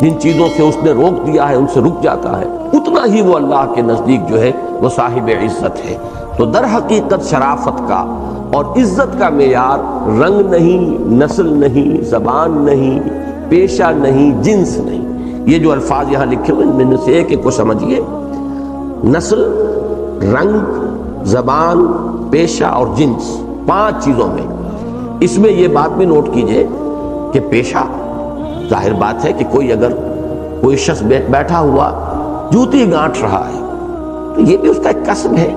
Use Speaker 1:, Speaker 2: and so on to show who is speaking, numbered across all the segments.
Speaker 1: جن چیزوں سے اس نے روک دیا ہے ان سے رک جاتا ہے، اتنا ہی وہ اللہ کے نزدیک جو ہے وہ صاحب عزت ہے۔ تو در حقیقت شرافت کا اور عزت کا معیار رنگ نہیں، نسل نہیں، زبان نہیں، پیشہ نہیں، جنس نہیں۔ یہ جو الفاظ یہاں لکھے ہوئے ان میں سے ایک ایک کو سمجھیے، نسل، رنگ، زبان، پیشہ اور جنس، 5 چیزوں میں۔ اس میں یہ بات بھی نوٹ کیجئے کہ پیشہ، ظاہر بات ہے کہ کوئی شخص بیٹھا ہوا جوتی گانٹ رہا ہے تو یہ بھی اس کا ایک کسب ہے۔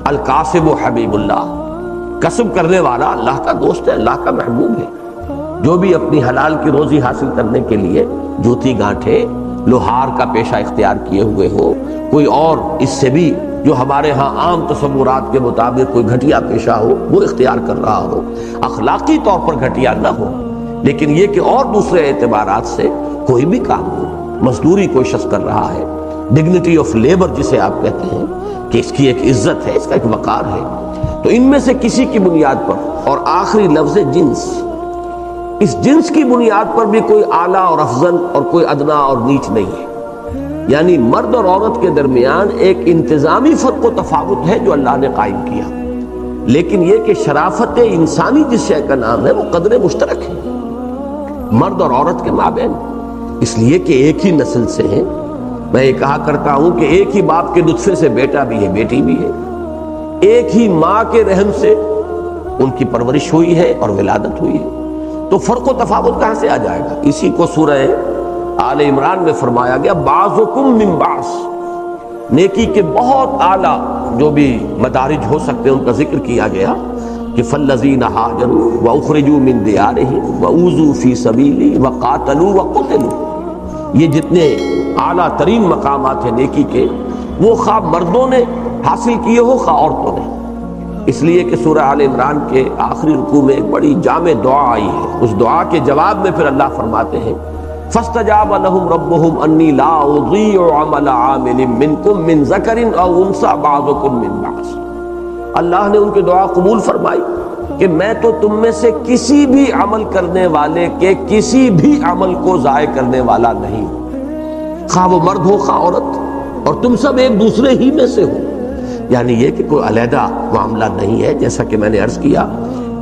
Speaker 1: الکاسب حبیب اللہ، کسب کرنے والا اللہ کا دوست ہے، اللہ کا محبوب ہے۔ جو بھی اپنی حلال کی روزی حاصل کرنے کے لیے جوتی گانٹھے، لوہار کا پیشہ اختیار کیے ہوئے ہو، کوئی اور اس سے بھی جو ہمارے ہاں عام تصورات کے مطابق کوئی گھٹیا پیشہ ہو وہ اختیار کر رہا ہو، اخلاقی طور پر گھٹیا نہ ہو لیکن یہ کہ اور دوسرے اعتبارات سے کوئی بھی کام ہو، مزدوری کوئی شخص کر رہا ہے، ڈگنیٹی آف لیبر جسے آپ کہتے ہیں کہ اس کی ایک عزت ہے، اس کا ایک وقار ہے، تو ان میں سے کسی کی بنیاد پر، اور آخری لفظ جنس، اس جنس کی بنیاد پر بھی کوئی اعلیٰ اور افضل اور کوئی ادنا اور نیچ نہیں ہے۔ یعنی مرد اور عورت کے درمیان ایک انتظامی فرق و تفاوت ہے جو اللہ نے قائم کیا، لیکن یہ کہ شرافت انسانی جس شے کا نام ہے وہ قدر مشترک ہے مرد اور عورت کے مابین، اس لیے کہ ایک ہی نسل سے ہیں۔ میں یہ کہا کرتا ہوں کہ ایک ہی باپ کے نطفے سے بیٹا بھی ہے، بیٹی بھی ہے، ایک ہی ماں کے رحم سے ان کی پرورش ہوئی ہے اور ولادت ہوئی ہے، تو فرق و تفاوت کہاں سے آ جائے گا؟ اسی کو سورہ آل عمران میں فرمایا گیا بعضکم من بعض، نیکی کے بہت اعلیٰ جو بھی مدارج ہو سکتے ہیں ان کا ذکر کیا گیا کہ فالذین ہاجروا واخرجوا من دیارہم واوذوا فی سبیلی وقاتلوا وقتلوا، یہ جتنے اعلیٰ ترین مقامات ہیں نیکی کے وہ خواہ مردوں نے حاصل کیے ہو خواہ عورتوں نے۔ اس لیے کہ سورہ آل عمران کے آخری رکوع میں ایک بڑی جامع دعا آئی ہے، اس دعا کے جواب میں پھر اللہ فرماتے ہیں فاستجاب لهم ربهم انی لا اضیع عمل عامل منکم من ذکر او انثی بعضکم من بعض، اللہ نے ان کی دعا قبول فرمائی کہ میں تو تم میں سے کسی بھی عمل کرنے والے کے کسی بھی عمل کو ضائع کرنے والا نہیں، خواہ وہ مرد ہو خواہ عورت، اور تم سب ایک دوسرے ہی میں سے ہو۔ یعنی یہ کہ کوئی علیحدہ معاملہ نہیں ہے، جیسا کہ میں نے عرض کیا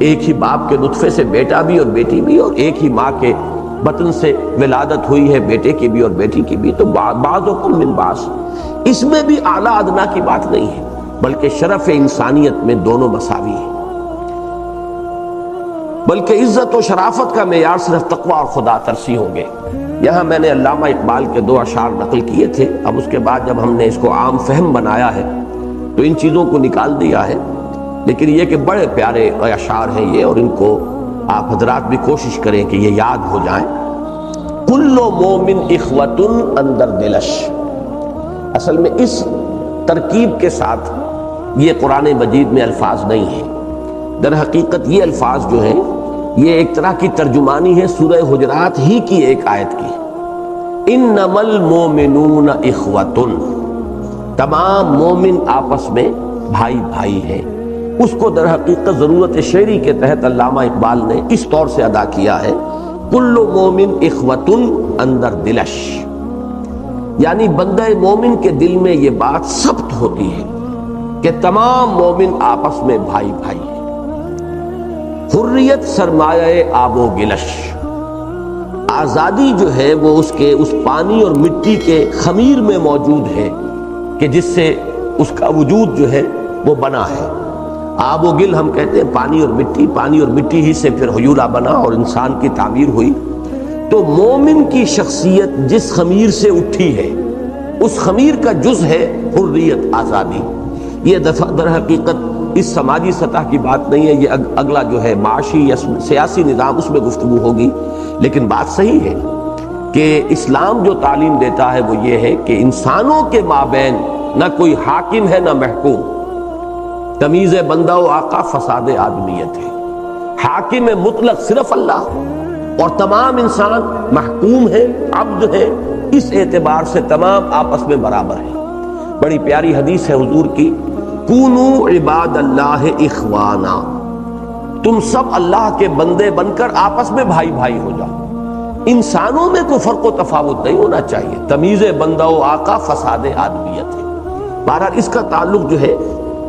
Speaker 1: ایک ہی باپ کے نطفے سے بیٹا بھی اور بیٹی بھی، اور ایک ہی ماں کے بطن سے ولادت ہوئی ہے بیٹے کی بھی اور بیٹی کی بھی، تو بعضکم من بعض، اس میں بھی اعلیٰ ادنا کی بات نہیں ہے بلکہ شرف انسانیت میں دونوں مساوی ہیں، بلکہ عزت و شرافت کا معیار صرف تقوی اور خدا ترسی ہوں گے۔ یہاں میں نے علامہ اقبال کے 2 اشعار نقل کیے تھے، اب اس کے بعد جب ہم نے اس کو عام فہم بنایا ہے تو ان چیزوں کو نکال دیا ہے، لیکن یہ کہ بڑے پیارے اشعار ہیں یہ، اور ان کو آپ حضرات بھی کوشش کریں کہ یہ یاد ہو جائیں۔ کل مومن اخوۃ اندر دلش، اصل میں اس ترکیب کے ساتھ یہ قرآن مجید میں الفاظ نہیں ہیں، در حقیقت یہ الفاظ جو ہیں یہ ایک طرح کی ترجمانی ہے سورہ حجرات ہی کی ایک آیت کی، انما المومنون اخوۃ، تمام مومن آپس میں بھائی بھائی ہیں۔ اس کو در حقیقت ضرورت شعری کے تحت علامہ اقبال نے اس طور سے ادا کیا ہے، کل مومن اخوۃ اندر دلش، یعنی بندہ مومن کے دل میں یہ بات ثبت ہوتی ہے کہ تمام مومن آپس میں بھائی بھائی ہیں۔ حریت سرمایہ آب و گلش، آزادی جو ہے وہ اس پانی اور مٹی کے خمیر میں موجود ہے کہ جس سے اس کا وجود جو ہے وہ بنا ہے۔ آب و گل ہم کہتے ہیں پانی اور مٹی ہی سے پھر حیولہ بنا اور انسان کی تعمیر ہوئی۔ تو مومن کی شخصیت جس خمیر سے اٹھی ہے اس خمیر کا جز ہے حریت، آزادی۔ یہ در حقیقت اس سماجی سطح کی بات نہیں ہے، یہ اگلا جو ہے معاشی یا سیاسی نظام اس میں گفتگو ہوگی، لیکن بات صحیح ہے کہ اسلام جو تعلیم دیتا ہے وہ یہ ہے کہ انسانوں کے مابین نہ کوئی حاکم ہے نہ محکوم، تمیز بندہ و آقا فساد آدمیت ہے، حاکم مطلق صرف اللہ اور تمام انسان محکوم ہے، عبد ہے، اس اعتبار سے تمام آپس میں برابر ہیں۔ بڑی پیاری حدیث ہے حضور کی، کونو عباد اللہ اخوانا، تم سب اللہ کے بندے بن کر آپس میں بھائی بھائی ہو جاؤ۔ انسانوں میں کوئی فرق و تفاوت نہیں ہونا چاہیے. تمیز بندہ و آقا فساد آدمیت ہے. بہرحال اس کا تعلق جو ہے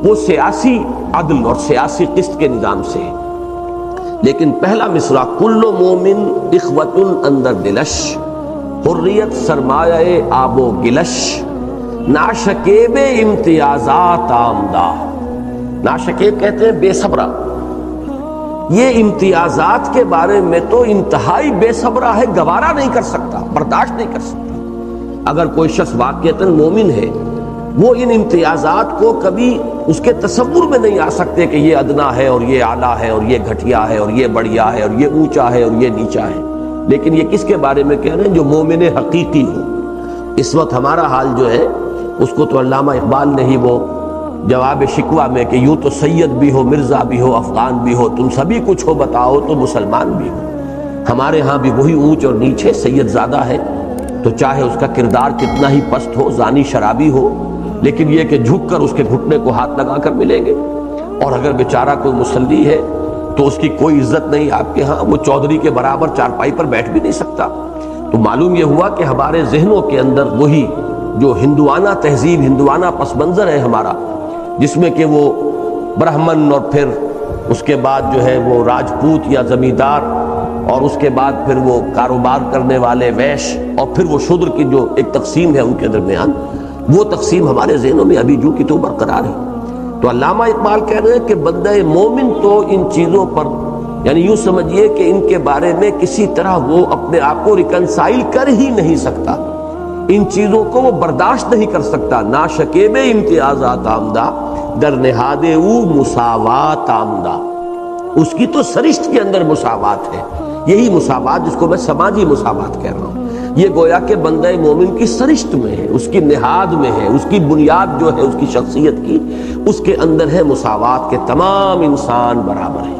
Speaker 1: وہ سیاسی عدل اور سیاسی قسط کے نظام سے ہے. لیکن پہلا مصرع کل مومن اخوۃ اندر دلش، حریت سرمایہ آب و گلش، ناشکیب امتیازات آمدہ. ناشکیب کہتے ہیں بے صبرا. یہ امتیازات کے بارے میں تو انتہائی بے صبرا ہے، گوارا نہیں کر سکتا، برداشت نہیں کر سکتا. اگر کوئی شخص واقعتاً مومن ہے وہ ان امتیازات کو کبھی اس کے تصور میں نہیں آ سکتے کہ یہ ادنا ہے اور یہ اعلیٰ ہے اور یہ گھٹیا ہے اور یہ بڑھیا ہے اور یہ اونچا ہے اور یہ نیچا ہے. لیکن یہ کس کے بارے میں کہہ رہے ہیں؟ جو مومن حقیقی ہو. اس وقت ہمارا حال جو ہے اس کو تو علامہ اقبال نے ہی وہ جواب شکوہ میں کہ یوں تو سید بھی ہو، مرزا بھی ہو، افغان بھی ہو، تم سبھی کچھ ہو، بتاؤ تو مسلمان بھی ہو. ہمارے ہاں بھی وہی اونچ اور نیچے. سید زیادہ ہے تو چاہے اس کا کردار کتنا ہی پست ہو، زانی شرابی ہو، لیکن یہ کہ جھک کر اس کے گھٹنے کو ہاتھ لگا کر ملیں گے. اور اگر بیچارہ کوئی مصلی ہے تو اس کی کوئی عزت نہیں آپ کے ہاں، وہ چودھری کے برابر چارپائی پر بیٹھ بھی نہیں سکتا. تو معلوم یہ ہوا کہ ہمارے ذہنوں کے اندر وہی جو ہندوانہ تہذیب، ہندوانہ پس منظر ہے ہمارا، جس میں کہ وہ برہمن اور پھر اس کے بعد جو ہے وہ راجپوت یا زمیندار، اور اس کے بعد پھر وہ کاروبار کرنے والے ویش، اور پھر وہ شودر کی جو ایک تقسیم ہے ان کے درمیان، وہ تقسیم ہمارے ذہنوں میں ابھی جو کی تو برقرار ہے. تو علامہ اقبال کہہ رہے ہیں کہ بندہ مومن تو ان چیزوں پر، یعنی یوں سمجھیے کہ ان کے بارے میں کسی طرح وہ اپنے آپ کو ریکنسائل کر ہی نہیں سکتا، ان چیزوں کو وہ برداشت نہیں کر سکتا. نا شکیب امتیازات آمدہ در نہاد او مساوات آمدہ. اس کی تو سرشت کے اندر مساوات ہے. یہی مساوات جس کو میں سماجی مساوات کہہ رہا ہوں، یہ گویا کہ بندہ مومن کی سرشت میں ہے، اس کی نہاد میں ہے، اس کی بنیاد جو ہے اس کی شخصیت کی، اس کے اندر ہے مساوات کے تمام انسان برابر ہیں.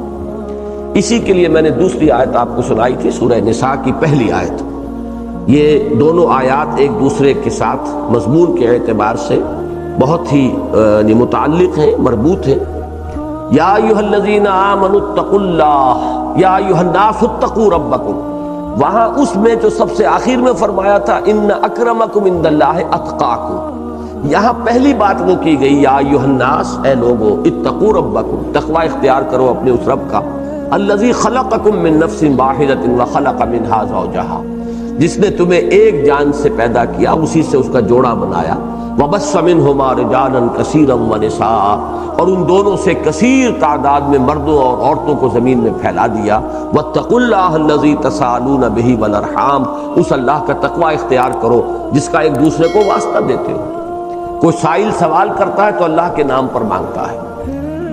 Speaker 1: اسی کے لیے میں نے دوسری آیت آپ کو سنائی تھی، سورہ نساء کی پہلی آیت. یہ دونوں آیات ایک دوسرے کے ساتھ مضمون کے اعتبار سے بہت ہی متعلق ہیں، مربوط ہیں. یا ایھا الذین آمنوا اتقوا اللہ یا ایھا الناس اتقوا ربکم. وہاں اس میں جو سب سے آخر میں فرمایا تھا ان اکرمکم عند اللہ اتقاکم، یہاں پہلی بات وہ کی گئی یا ایھا الناس، اے لوگو، اتقوا ربکم، تقوی اختیار کرو اپنے اس رب کا، الذی خلقکم من نفس واحدۃ وخلق منہا زوجہا، جس نے تمہیں ایک جان سے پیدا کیا، اسی سے اس کا جوڑا بنایا. وَبَثَّ مِنْهُمَا رِجَالًا كَثِيرًا وَنِسَاءً، اور ان دونوں سے کثیر تعداد میں مردوں اور عورتوں کو زمین میں پھیلا دیا. وَاتَّقُوا اللَّهَ الَّذِي تَسَأَلُونَ بِهِ وَالْأَرْحَامَ، اس اللہ کا تقوی اختیار کرو جس کا ایک دوسرے کو واسطہ دیتے ہو. کوئی سائل سوال کرتا ہے تو اللہ کے نام پر مانگتا ہے.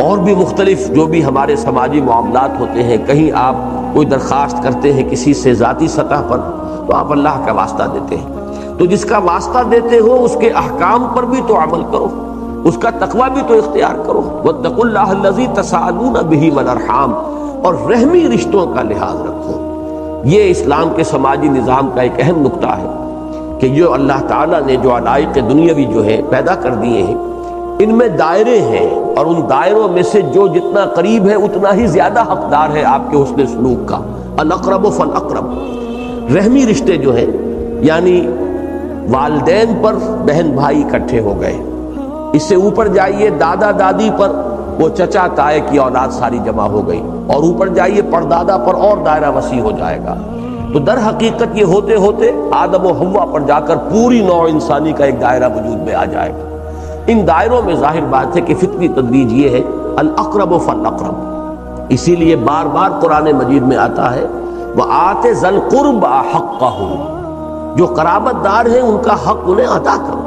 Speaker 1: اور بھی مختلف جو بھی ہمارے سماجی معاملات ہوتے ہیں، کہیں آپ کوئی درخواست کرتے ہیں کسی سے ذاتی سطح پر تو آپ اللہ کا واسطہ دیتے ہیں. تو جس کا واسطہ دیتے ہو اس کے احکام پر بھی تو عمل کرو، اس کا تقوی بھی تو اختیار کرو. واتقوا اللہ الذی تسألون بہ والارحام، اور رحمی رشتوں کا لحاظ رکھو. یہ اسلام کے سماجی نظام کا ایک اہم نقطہ ہے کہ جو اللہ تعالیٰ نے جو علائق دنیاوی جو ہے پیدا کر دیے ہیں، ان میں دائرے ہیں، اور ان دائروں میں سے جو جتنا قریب ہے اتنا ہی زیادہ حقدار ہے آپ کے حسن سلوک کا. الاقرب فالاقرب، رحمی رشتے جو ہیں، یعنی والدین پر بہن بھائی اکٹھے ہو گئے، اس سے اوپر جائیے دادا دادی پر وہ چچا تائے کی اولاد ساری جمع ہو گئی، اور اوپر جائیے پردادا پر اور دائرہ وسیع ہو جائے گا. تو در حقیقت یہ ہوتے ہوتے آدم و حوا پر جا کر پوری نوع انسانی کا ایک دائرہ وجود میں آ جائے گا. ان دائروں میں ظاہر بات ہے کہ فطری تدریج یہ ہے الاقرب فالاقرب. اسی لیے بار بار قرآن مجید میں آتا ہے وآت ذی القربى حقہ، جو قرابت دار ہیں ان کا حق انہیں ادا کرو.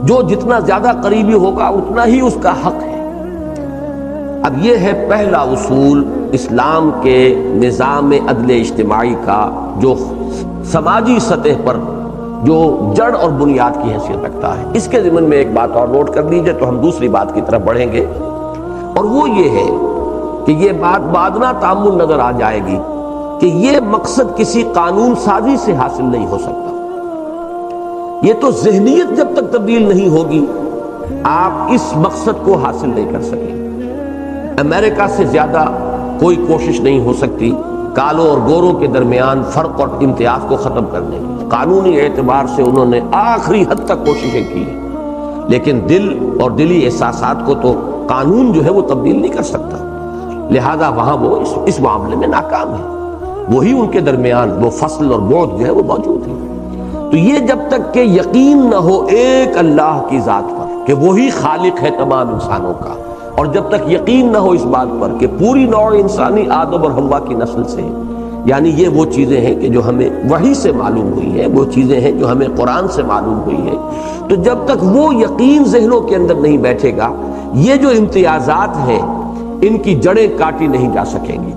Speaker 1: جو جتنا زیادہ قریبی ہوگا اتنا ہی اس کا حق ہے. اب یہ ہے پہلا اصول اسلام کے نظام عدل اجتماعی کا، جو سماجی سطح پر جو جڑ اور بنیاد کی حیثیت رکھتا ہے. اس کے ضمن میں ایک بات اور نوٹ کر لیجئے تو ہم دوسری بات کی طرف بڑھیں گے، اور وہ یہ ہے کہ یہ بات بادنا تعمل نظر آ جائے گی کہ یہ مقصد کسی قانون سازی سے حاصل نہیں ہو سکتا. یہ تو ذہنیت جب تک تبدیل نہیں ہوگی آپ اس مقصد کو حاصل نہیں کر سکیں. امریکہ سے زیادہ کوئی کوشش نہیں ہو سکتی کالوں اور گوروں کے درمیان فرق اور امتیاز کو ختم کرنے کی قانونی اعتبار سے انہوں نے آخری حد تک کوششیں کی ہیں، لیکن دل اور دلی احساسات کو تو قانون جو ہے وہ تبدیل نہیں کر سکتا، لہذا وہاں وہ اس معاملے میں ناکام ہے، وہی ان کے درمیان وہ فصل اور بعد جو ہے وہ موجود ہے۔ تو یہ جب تک کہ یقین نہ ہو ایک اللہ کی ذات پر کہ وہی خالق ہے تمام انسانوں کا، اور جب تک یقین نہ ہو اس بات پر کہ پوری نوع انسانی آدم اور حوا کی نسل سے، یعنی یہ وہ چیزیں ہیں کہ جو ہمیں وحی سے معلوم ہوئی ہیں، وہ چیزیں ہیں جو ہمیں قرآن سے معلوم ہوئی ہیں، تو جب تک وہ یقین ذہنوں کے اندر نہیں بیٹھے گا، یہ جو امتیازات ہیں ان کی جڑیں کاٹی نہیں جا سکیں گی۔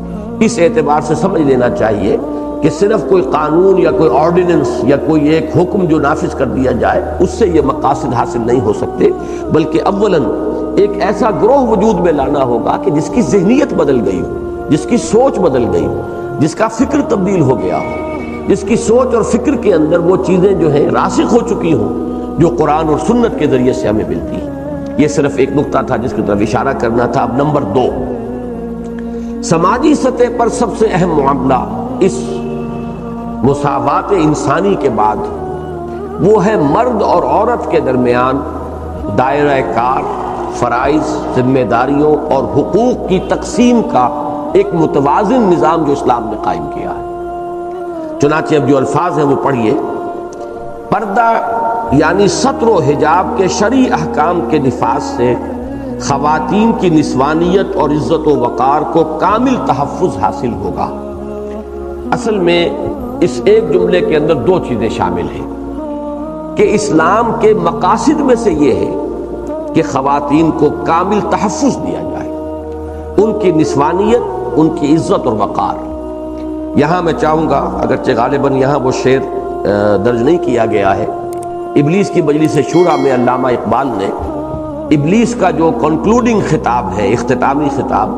Speaker 1: اس اعتبار سے سمجھ لینا چاہیے کہ صرف کوئی قانون یا کوئی آرڈیننس یا کوئی ایک حکم جو نافذ کر دیا جائے اس سے یہ مقاصد حاصل نہیں ہو سکتے، بلکہ اولاً ایک ایسا گروہ وجود میں لانا ہوگا کہ جس کی ذہنیت بدل گئی ہو، جس کی سوچ بدل گئی ہو، جس کا فکر تبدیل ہو گیا ہو، جس کی سوچ اور فکر کے اندر وہ چیزیں جو ہیں راسخ ہو چکی ہوں جو قرآن اور سنت کے ذریعے سے ہمیں ملتی ہیں۔ یہ صرف ایک نقطہ تھا جس کی طرف اشارہ کرنا تھا۔ اب نمبر 2، سماجی سطح پر سب سے اہم معاملہ اس مساوات انسانی کے بعد وہ ہے مرد اور عورت کے درمیان دائرہ کار، فرائض، ذمہ داریوں اور حقوق کی تقسیم کا ایک متوازن نظام جو اسلام نے قائم کیا ہے۔ چنانچہ اب جو الفاظ ہیں وہ پڑھیے۔ پردہ یعنی ستر و حجاب کے شرعی احکام کے نفاذ سے خواتین کی نسوانیت اور عزت و وقار کو کامل تحفظ حاصل ہوگا۔ اصل میں اس ایک جملے کے اندر دو چیزیں شامل ہیں کہ اسلام کے مقاصد میں سے یہ ہے کہ خواتین کو کامل تحفظ دیا جائے، ان کی نسوانیت، ان کی عزت اور وقار۔ یہاں میں چاہوں گا، اگرچہ غالباً یہاں وہ شعر درج نہیں کیا گیا ہے، ابلیس کی مجلس شورا میں علامہ اقبال نے ابلیس کا جو کنکلوڈنگ خطاب ہے، اختتامی خطاب،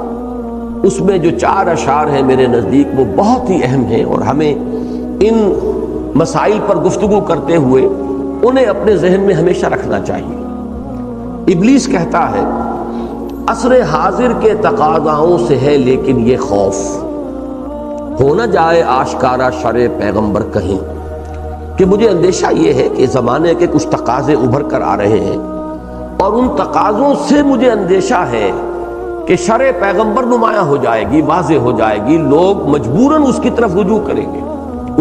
Speaker 1: اس میں جو 4 اشعار ہیں میرے نزدیک وہ بہت ہی اہم ہیں، اور ہمیں ان مسائل پر گفتگو کرتے ہوئے انہیں اپنے ذہن میں ہمیشہ رکھنا چاہیے۔ ابلیس کہتا ہے، عصر حاضر کے تقاضاؤں سے ہے لیکن یہ خوف، ہو نہ جائے آشکارا شرع پیغمبر کہیں، کہ مجھے اندیشہ یہ ہے کہ زمانے کے کچھ تقاضے ابھر کر آ رہے ہیں، اور ان تقاضوں سے مجھے اندیشہ ہے کہ شرع پیغمبر نمایاں ہو جائے گی، واضح ہو جائے گی، لوگ مجبوراً اس کی طرف رجوع کریں گے،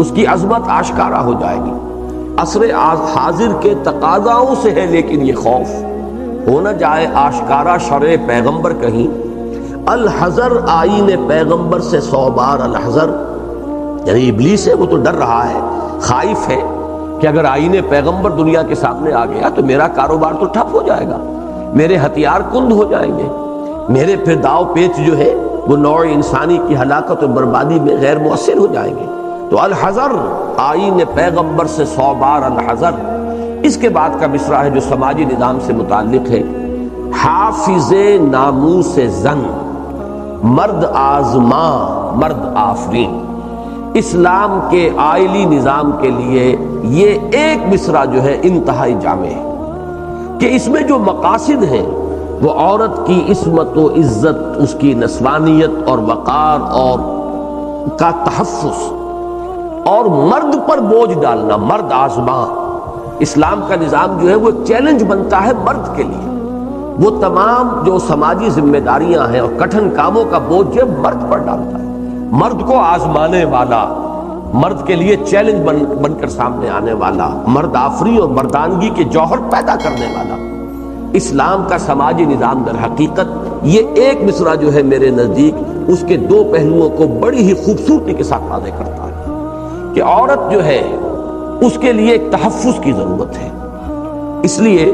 Speaker 1: اس کی عظمت آشکارا ہو جائے گی۔ عصر حاضر کے تقاضاؤں سے ہے لیکن یہ خوف، ہو نہ جائے آشکارا شرع پیغمبر کہیں، الحذر آئین پیغمبر سے 100 بار الحذر، یعنی ابلیس ہے وہ تو ڈر رہا ہے، خائف ہے کہ اگر آئین پیغمبر دنیا کے سامنے آ گیا تو میرا کاروبار تو ٹھپ ہو جائے گا، میرے ہتھیار کند ہو جائیں گے، میرے پھر داؤ پیچ جو ہے وہ نوع انسانی کی ہلاکت اور بربادی میں غیر مؤثر ہو جائیں گے۔ تو الحذر آئین پیغمبر سے 100 بار الحذر۔ اس کے بعد کا مصرع ہے جو سماجی نظام سے متعلق ہے، حافظ ناموس زن، مرد آزماں مرد آفرین۔ اسلام کے آئلی نظام کے لیے یہ ایک مصرع جو ہے انتہائی جامع ہے کہ اس میں جو مقاصد ہیں وہ عورت کی عصمت و عزت، اس کی نسوانیت اور وقار اور کا تحفظ، اور مرد پر بوجھ ڈالنا، مرد آزماں۔ اسلام کا نظام جو ہے وہ چیلنج بنتا ہے مرد کے لیے، وہ تمام جو سماجی ذمہ داریاں ہیں اور کٹھن کاموں کا بوجھ جو ہے مرد پر ڈالتا ہے، مرد کو آزمانے والا، مرد کے لیے چیلنج بن کر سامنے آنے والا، مرد آفری اور مردانگی کے جوہر پیدا کرنے والا۔ اسلام کا سماجی نظام در حقیقت یہ ایک مصرع جو ہے میرے نزدیک اس کے 2 پہلوؤں کو بڑی ہی خوبصورتی کے ساتھ واضح کرتا ہے کہ عورت جو ہے اس کے لیے ایک تحفظ کی ضرورت ہے۔ اس لیے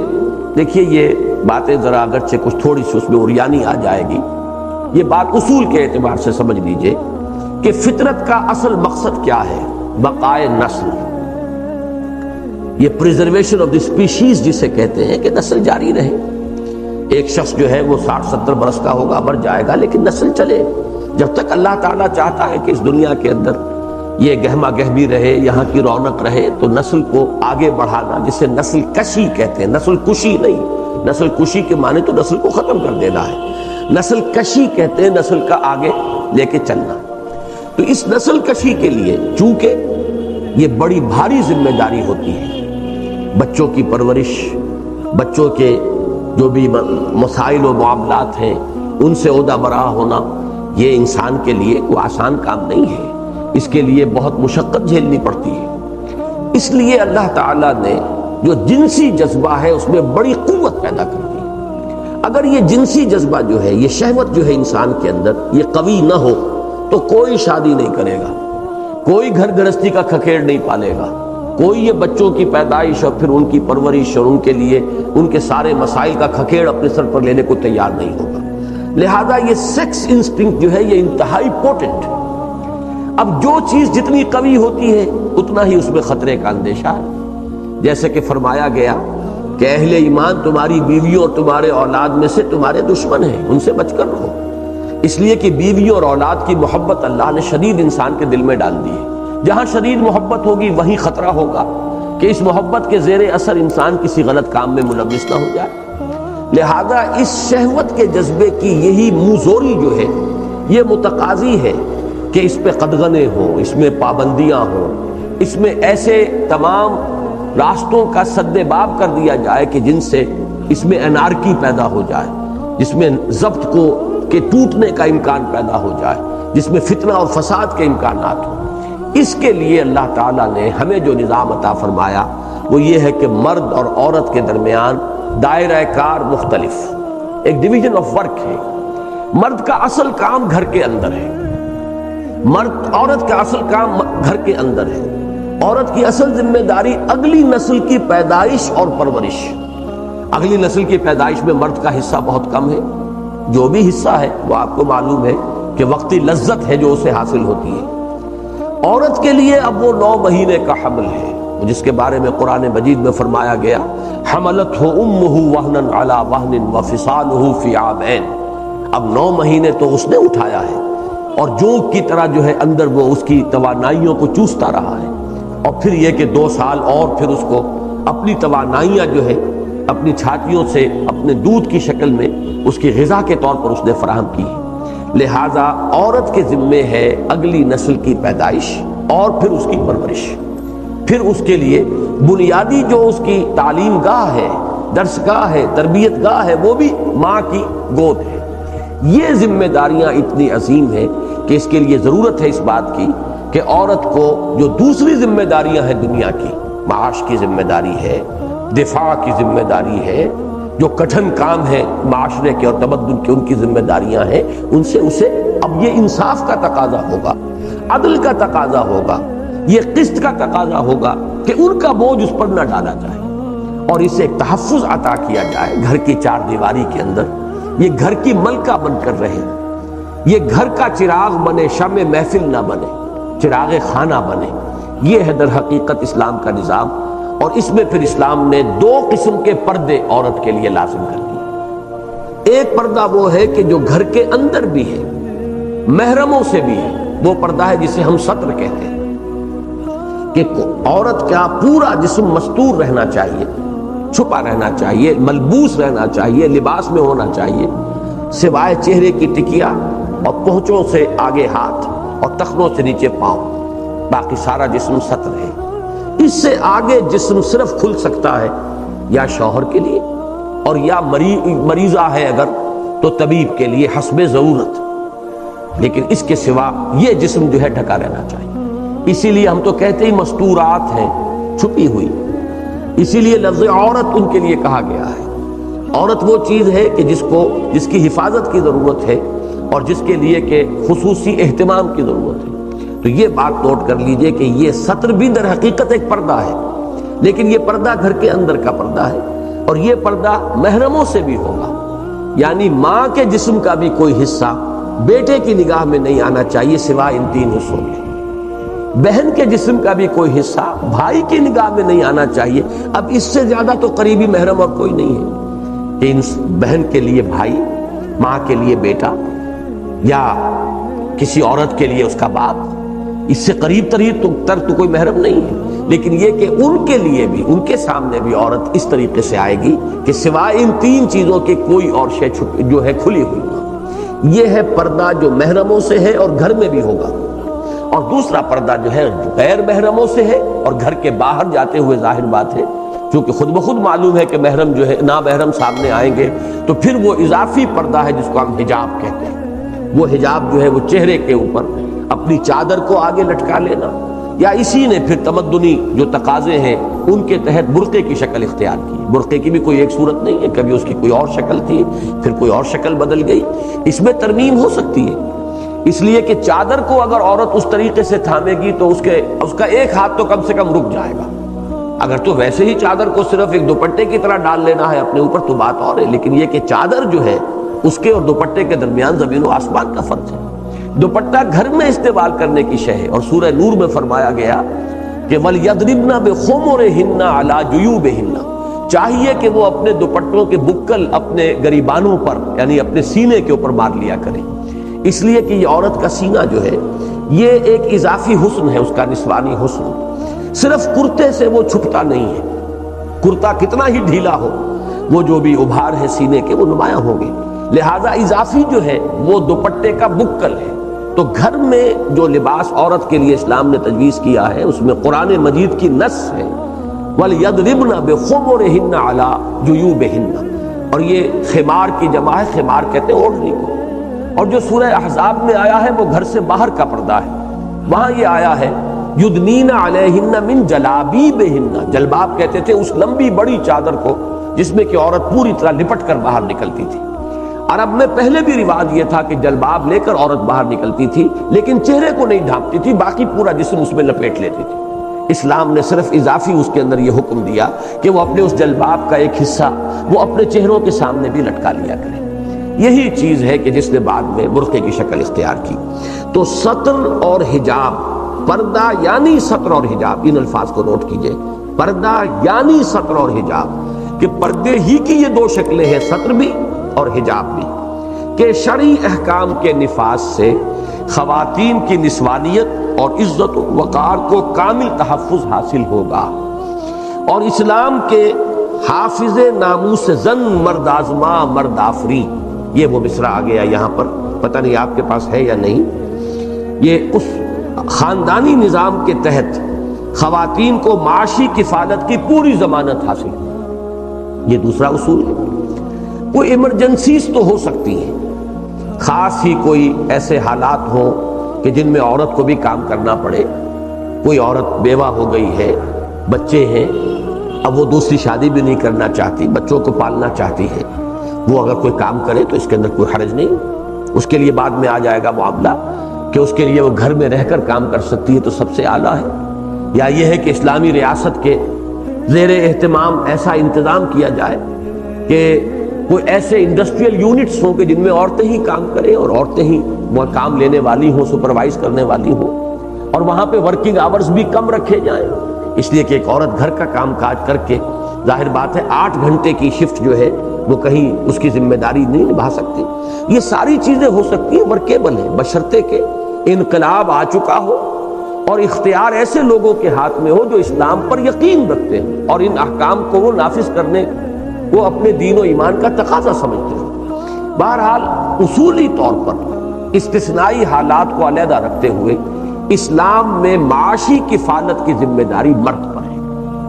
Speaker 1: دیکھیے یہ باتیں ذرا اگرچہ کچھ تھوڑی سی اس میں اوریانی آ جائے گی، یہ بات اصول کے اعتبار سے سمجھ لیجئے کہ فطرت کا اصل مقصد کیا ہے؟ بقائے نسل، یہ پریزرویشن آف دی اسپیشیز جسے کہتے ہیں کہ نسل جاری رہے۔ ایک شخص جو ہے وہ 60-70 برس کا ہوگا، مر جائے گا، لیکن نسل چلے جب تک اللہ تعالیٰ چاہتا ہے کہ اس دنیا کے اندر یہ گہما گہمی رہے، یہاں کی رونق رہے، تو نسل کو آگے بڑھانا، جسے نسل کشی کہتے ہیں، نسل کشی نہیں، نسل کشی کے معنی تو نسل کو ختم کر دینا ہے، نسل کشی کہتے ہیں نسل کا آگے لے کے چلنا۔ تو اس نسل کشی کے لیے چونکہ یہ بڑی بھاری ذمہ داری ہوتی ہے، بچوں کی پرورش، بچوں کے جو بھی مسائل و معاملات ہیں ان سے عہدہ برآ ہونا، یہ انسان کے لیے کوئی آسان کام نہیں ہے، اس کے لیے بہت مشقت جھیلنی پڑتی ہے۔ اس لیے اللہ تعالیٰ نے جو جنسی جذبہ ہے اس میں بڑی قوت پیدا کر دی۔ اگر یہ جنسی جذبہ جو ہے، یہ شہوت جو ہے انسان کے اندر یہ قوی نہ ہو تو کوئی شادی نہیں کرے گا، کوئی گھر گرہستی کا کھکیڑ نہیں پالے گا، کوئی یہ بچوں کی پیدائش اور پھر ان کی پرورش اور ان کے لیے ان کے سارے مسائل کا کھکیڑ اپنے سر پر لینے کو تیار نہیں ہوگا۔ لہذا یہ سیکس انسٹنکٹ جو ہے یہ انتہائی پوٹنٹ ہے۔ اب جو چیز جتنی قوی ہوتی ہے اتنا ہی اس میں خطرے کا اندیشہ ہے۔ جیسے کہ فرمایا گیا کہ اہل ایمان تمہاری بیویوں اور تمہارے اولاد میں سے تمہارے دشمن ہیں، ان سے بچ کر رہو، اس لیے کہ بیویوں اور اولاد کی محبت اللہ نے شدید انسان کے دل میں ڈال دی ہے۔ جہاں شدید محبت ہوگی وہیں خطرہ ہوگا کہ اس محبت کے زیر اثر انسان کسی غلط کام میں ملوث نہ ہو جائے۔ لہذا اس شہوت کے جذبے کی یہی منہ جو ہے یہ متقاضی ہے کہ اس پہ قدغنیں ہوں، اس میں پابندیاں ہوں، اس میں ایسے تمام راستوں کا سد باب کر دیا جائے کہ جن سے اس میں انارکی پیدا ہو جائے، جس میں ضبط کو کے ٹوٹنے کا امکان پیدا ہو جائے، جس میں فتنہ اور فساد کے امکانات ہوں۔ اس کے لیے اللہ تعالیٰ نے ہمیں جو نظام عطا فرمایا وہ یہ ہے کہ مرد اور عورت کے درمیان دائرہ کار مختلف، ایک ڈویژن آف ورک ہے۔ مرد کا اصل کام گھر کے اندر ہے، عورت کا اصل کام گھر کے اندر ہے۔ عورت کی اصل ذمہ داری اگلی نسل کی پیدائش اور پرورش۔ اگلی نسل کی پیدائش میں مرد کا حصہ بہت کم ہے، جو بھی حصہ ہے وہ آپ کو معلوم ہے کہ وقتی لذت ہے جو اسے حاصل ہوتی ہے۔ عورت کے لیے اب وہ 9 مہینے کا حمل ہے جس کے بارے میں قرآن مجید میں فرمایا گیا حملتہ امہ وہنا علی وہن وفصالہ فی عامین۔ اب 9 مہینے تو اس نے اٹھایا ہے اور جونک کی طرح جو ہے اندر وہ اس کی توانائیوں کو چوستا رہا ہے، اور پھر یہ کہ 2 سال اور پھر اس کو اپنی توانائیاں جو ہے اپنی چھاتیوں سے اپنے دودھ کی شکل میں اس کی غذا کے طور پر اس نے فراہم کی ہے۔ لہذا عورت کے ذمے ہے اگلی نسل کی پیدائش اور پھر اس کی پرورش، پھر اس کے لیے بنیادی جو اس کی تعلیم گاہ ہے، درس گاہ ہے، تربیت گاہ ہے، وہ بھی ماں کی گود ہے۔ یہ ذمہ داریاں اتنی عظیم ہیں کہ اس کے لیے ضرورت ہے اس بات کی کہ عورت کو جو دوسری ذمہ داریاں ہیں دنیا کی، معاش کی ذمہ داری ہے، دفاع کی ذمہ داری ہے، جو کٹھن کام ہے معاشرے کے اور تمدن کے ان کی ذمہ داریاں ہیں، ان سے اسے اب یہ انصاف کا تقاضا ہوگا، عدل کا تقاضا ہوگا، یہ قسط کا تقاضا ہوگا کہ ان کا بوجھ اس پر نہ ڈالا جائے اور اسے ایک تحفظ عطا کیا جائے گھر کی 4 دیواری کے اندر۔ یہ گھر کی ملکہ بن کر رہے، یہ گھر کا چراغ بنے، شمع محفل نہ بنے، چراغ خانہ بنے۔ یہ ہے در حقیقت اسلام کا نظام، اور اس میں پھر اسلام نے 2 قسم کے پردے عورت کے لیے لازم کر دیے۔ ایک پردہ وہ ہے کہ جو گھر کے اندر بھی ہے، محرموں سے بھی ہے، وہ پردہ ہے جسے ہم ستر کہتے ہیں، کہ عورت کا پورا جسم مستور رہنا چاہیے، چھپا رہنا چاہیے، ملبوس رہنا چاہیے، لباس میں ہونا چاہیے، سوائے چہرے کی ٹکیا اور پہنچوں سے آگے ہاتھ اور ٹخنوں سے نیچے پاؤں، باقی سارا جسم ستر ہے۔ اس سے آگے جسم صرف کھل سکتا ہے یا شوہر کے لیے، اور یا مریضہ ہے اگر تو طبیب کے لیے حسب ضرورت، لیکن اس کے سوا یہ جسم جو ہے ڈھکا رہنا چاہیے۔ اسی لیے ہم تو کہتے ہی مستورات ہیں، چھپی ہوئی، اسی لیے لفظ عورت ان کے لیے کہا گیا ہے۔ عورت وہ چیز ہے کہ جس کی حفاظت کی ضرورت ہے اور جس کے لیے کہ خصوصی اہتمام کی ضرورت ہے۔ تو یہ بات نوٹ کر لیجئے کہ یہ ستر بھی در حقیقت ایک پردہ ہے، لیکن یہ پردہ گھر کے اندر کا پردہ ہے، اور یہ پردہ محرموں سے بھی ہوگا، یعنی ماں کے جسم کا بھی کوئی حصہ بیٹے کی نگاہ میں نہیں آنا چاہیے سوائے ان 3 حصوں کے۔ بہن کے جسم کا بھی کوئی حصہ بھائی کی نگاہ میں نہیں آنا چاہیے۔ اب اس سے زیادہ تو قریبی محرم اور کوئی نہیں ہے کہ بہن کے لیے بھائی، ماں کے لیے بیٹا، یا کسی عورت کے لیے اس کا باپ، اس سے قریب تر تو کوئی محرم نہیں ہے۔ لیکن یہ کہ ان کے لیے بھی، ان کے سامنے بھی عورت اس طریقے سے آئے گی کہ سوائے ان 3 چیزوں کے کوئی اور شے جو ہے کھلی ہوئی ہو۔ یہ ہے پردہ جو محرموں سے ہے اور گھر میں بھی ہوگا۔ اور دوسرا پردہ جو ہے غیر محرموں سے ہے اور گھر کے باہر جاتے ہوئے ظاہر بات ہے کیونکہ خود بخود معلوم ہے کہ محرم جو ہے نامحرم سامنے آئیں گے تو پھر وہ اضافی پردہ ہے جس کو ہم حجاب کہتے ہیں. وہ حجاب جو ہے وہ چہرے کے اوپر اپنی چادر کو آگے لٹکا لینا، یا اسی نے پھر تمدنی جو تقاضے ہیں ان کے تحت برقعے کی شکل اختیار کی. برقعے کی بھی کوئی ایک صورت نہیں ہے، کبھی اس کی کوئی اور شکل تھی پھر کوئی اور شکل بدل گئی. اس میں ترمیم ہو سکتی ہے، اس لیے کہ چادر کو اگر عورت اس طریقے سے تھامے گی تو اس کا ایک ہاتھ تو کم سے کم رک جائے گا. اگر تو ویسے ہی چادر کو صرف ایک دوپٹے کی طرح ڈال لینا ہے اپنے اوپر تو بات اور ہے، لیکن یہ کہ چادر جو ہے اس کے اور دوپٹے کے درمیان زمین و آسمان کا فرق ہے. دوپٹہ گھر میں استعمال کرنے کی شے ہے، اور سورہ نور میں فرمایا گیا کہ وَلْيَضْرِبْنَ بِخُمُرِهِنَّ عَلَى جُيُوبِهِنَّ، چاہیے کہ وہ اپنے دوپٹوں کے بکل اپنے گریبانوں پر یعنی اپنے سینے کے اوپر مار لیا کریں. اس لیے کہ یہ عورت کا سینہ جو ہے یہ ایک اضافی حسن ہے، اس کا نسوانی حسن. صرف کرتے سے وہ چھپتا نہیں ہے، کرتا کتنا ہی ڈھیلا ہو وہ جو بھی ابھار ہے سینے کے وہ نمایاں ہوں گے. لہذا اضافی جو ہے وہ دوپٹے کا بکل ہے. تو گھر میں جو لباس عورت کے لیے اسلام نے تجویز کیا ہے اس میں قرآن مجید کی نص ہے وَلْيَضْرِبْنَ بِخُمُرِهِنَّ عَلَى جُيُوبِهِنَّ، اور یہ خمار کی جمع ہے، خمار کہتے ہیں اوڑھنی کو. اور جو سورہ احزاب میں آیا ہے وہ گھر سے باہر کا پردہ ہے، وہاں یہ آیا ہے یدنین علیہن من جلابیبہن، جلباب کہتے تھے اس لمبی بڑی چادر کو جس میں کہ عورت پوری طرح لپٹ کر باہر نکلتی تھی. عرب میں پہلے بھی رواج یہ تھا کہ جلباب لے کر عورت باہر نکلتی تھی لیکن چہرے کو نہیں ڈھانپتی تھی، باقی پورا جسم اس میں لپیٹ لیتی تھی. اسلام نے صرف اضافی اس کے اندر یہ حکم دیا کہ وہ اپنے اس جلباب کا ایک حصہ وہ اپنے چہروں کے سامنے بھی لٹکا لیا کرے. یہی چیز ہے کہ جس نے بعد میں برقعے کی شکل اختیار کی. تو سطر اور حجاب، پردہ یعنی سطر اور حجاب، ان الفاظ کو نوٹ کیجئے، پردہ یعنی سطر اور حجاب، کہ پردے ہی کی یہ دو شکلیں ہیں، سطر بھی اور حجاب بھی، کہ شرعی احکام کے نفاذ سے خواتین کی نسوانیت اور عزت و وقار کو کامل تحفظ حاصل ہوگا. اور اسلام کے حافظ ناموس زن مرد آزما مرد آفری، یہ وہ مصرع آ گیا یہاں پر، پتہ نہیں آپ کے پاس ہے یا نہیں. یہ اس خاندانی نظام کے تحت خواتین کو معاشی کفالت کی پوری ضمانت حاصل ہے. یہ دوسرا اصول ہے. کوئی ایمرجنسیز تو ہو سکتی ہیں، خاص ہی کوئی ایسے حالات ہوں کہ جن میں عورت کو بھی کام کرنا پڑے. کوئی عورت بیوہ ہو گئی ہے، بچے ہیں، اب وہ دوسری شادی بھی نہیں کرنا چاہتی، بچوں کو پالنا چاہتی ہے، وہ اگر کوئی کام کرے تو اس کے اندر کوئی حرج نہیں. اس کے لیے بعد میں آ جائے گا معاملہ کہ اس کے لیے وہ گھر میں رہ کر کام کر سکتی ہے تو سب سے اعلیٰ ہے. یا یہ ہے کہ اسلامی ریاست کے زیر اہتمام ایسا انتظام کیا جائے کہ کوئی ایسے انڈسٹریل یونٹس ہوں کہ جن میں عورتیں ہی کام کریں اور عورتیں ہی وہ کام لینے والی ہوں، سپروائز کرنے والی ہوں، اور وہاں پہ ورکنگ آورز بھی کم رکھے جائیں. اس لیے کہ ایک عورت گھر کا کام کاج کر کے ظاہر بات ہے 8 گھنٹے کی شفٹ جو ہے وہ کہیں اس کی ذمہ داری نہیں نبھا سکتی. یہ ساری چیزیں ہو سکتی ہیں، ورکیبل ہیں، بشرطے کہ انقلاب آ چکا ہو اور اختیار ایسے لوگوں کے ہاتھ میں ہو جو اسلام پر یقین رکھتے ہیں اور ان احکام کو وہ نافذ کرنے وہ اپنے دین و ایمان کا تقاضا سمجھتے ہیں. بہرحال اصولی طور پر استثنائی حالات کو علیحدہ رکھتے ہوئے اسلام میں معاشی کفالت کی ذمہ داری مرد پر ہے.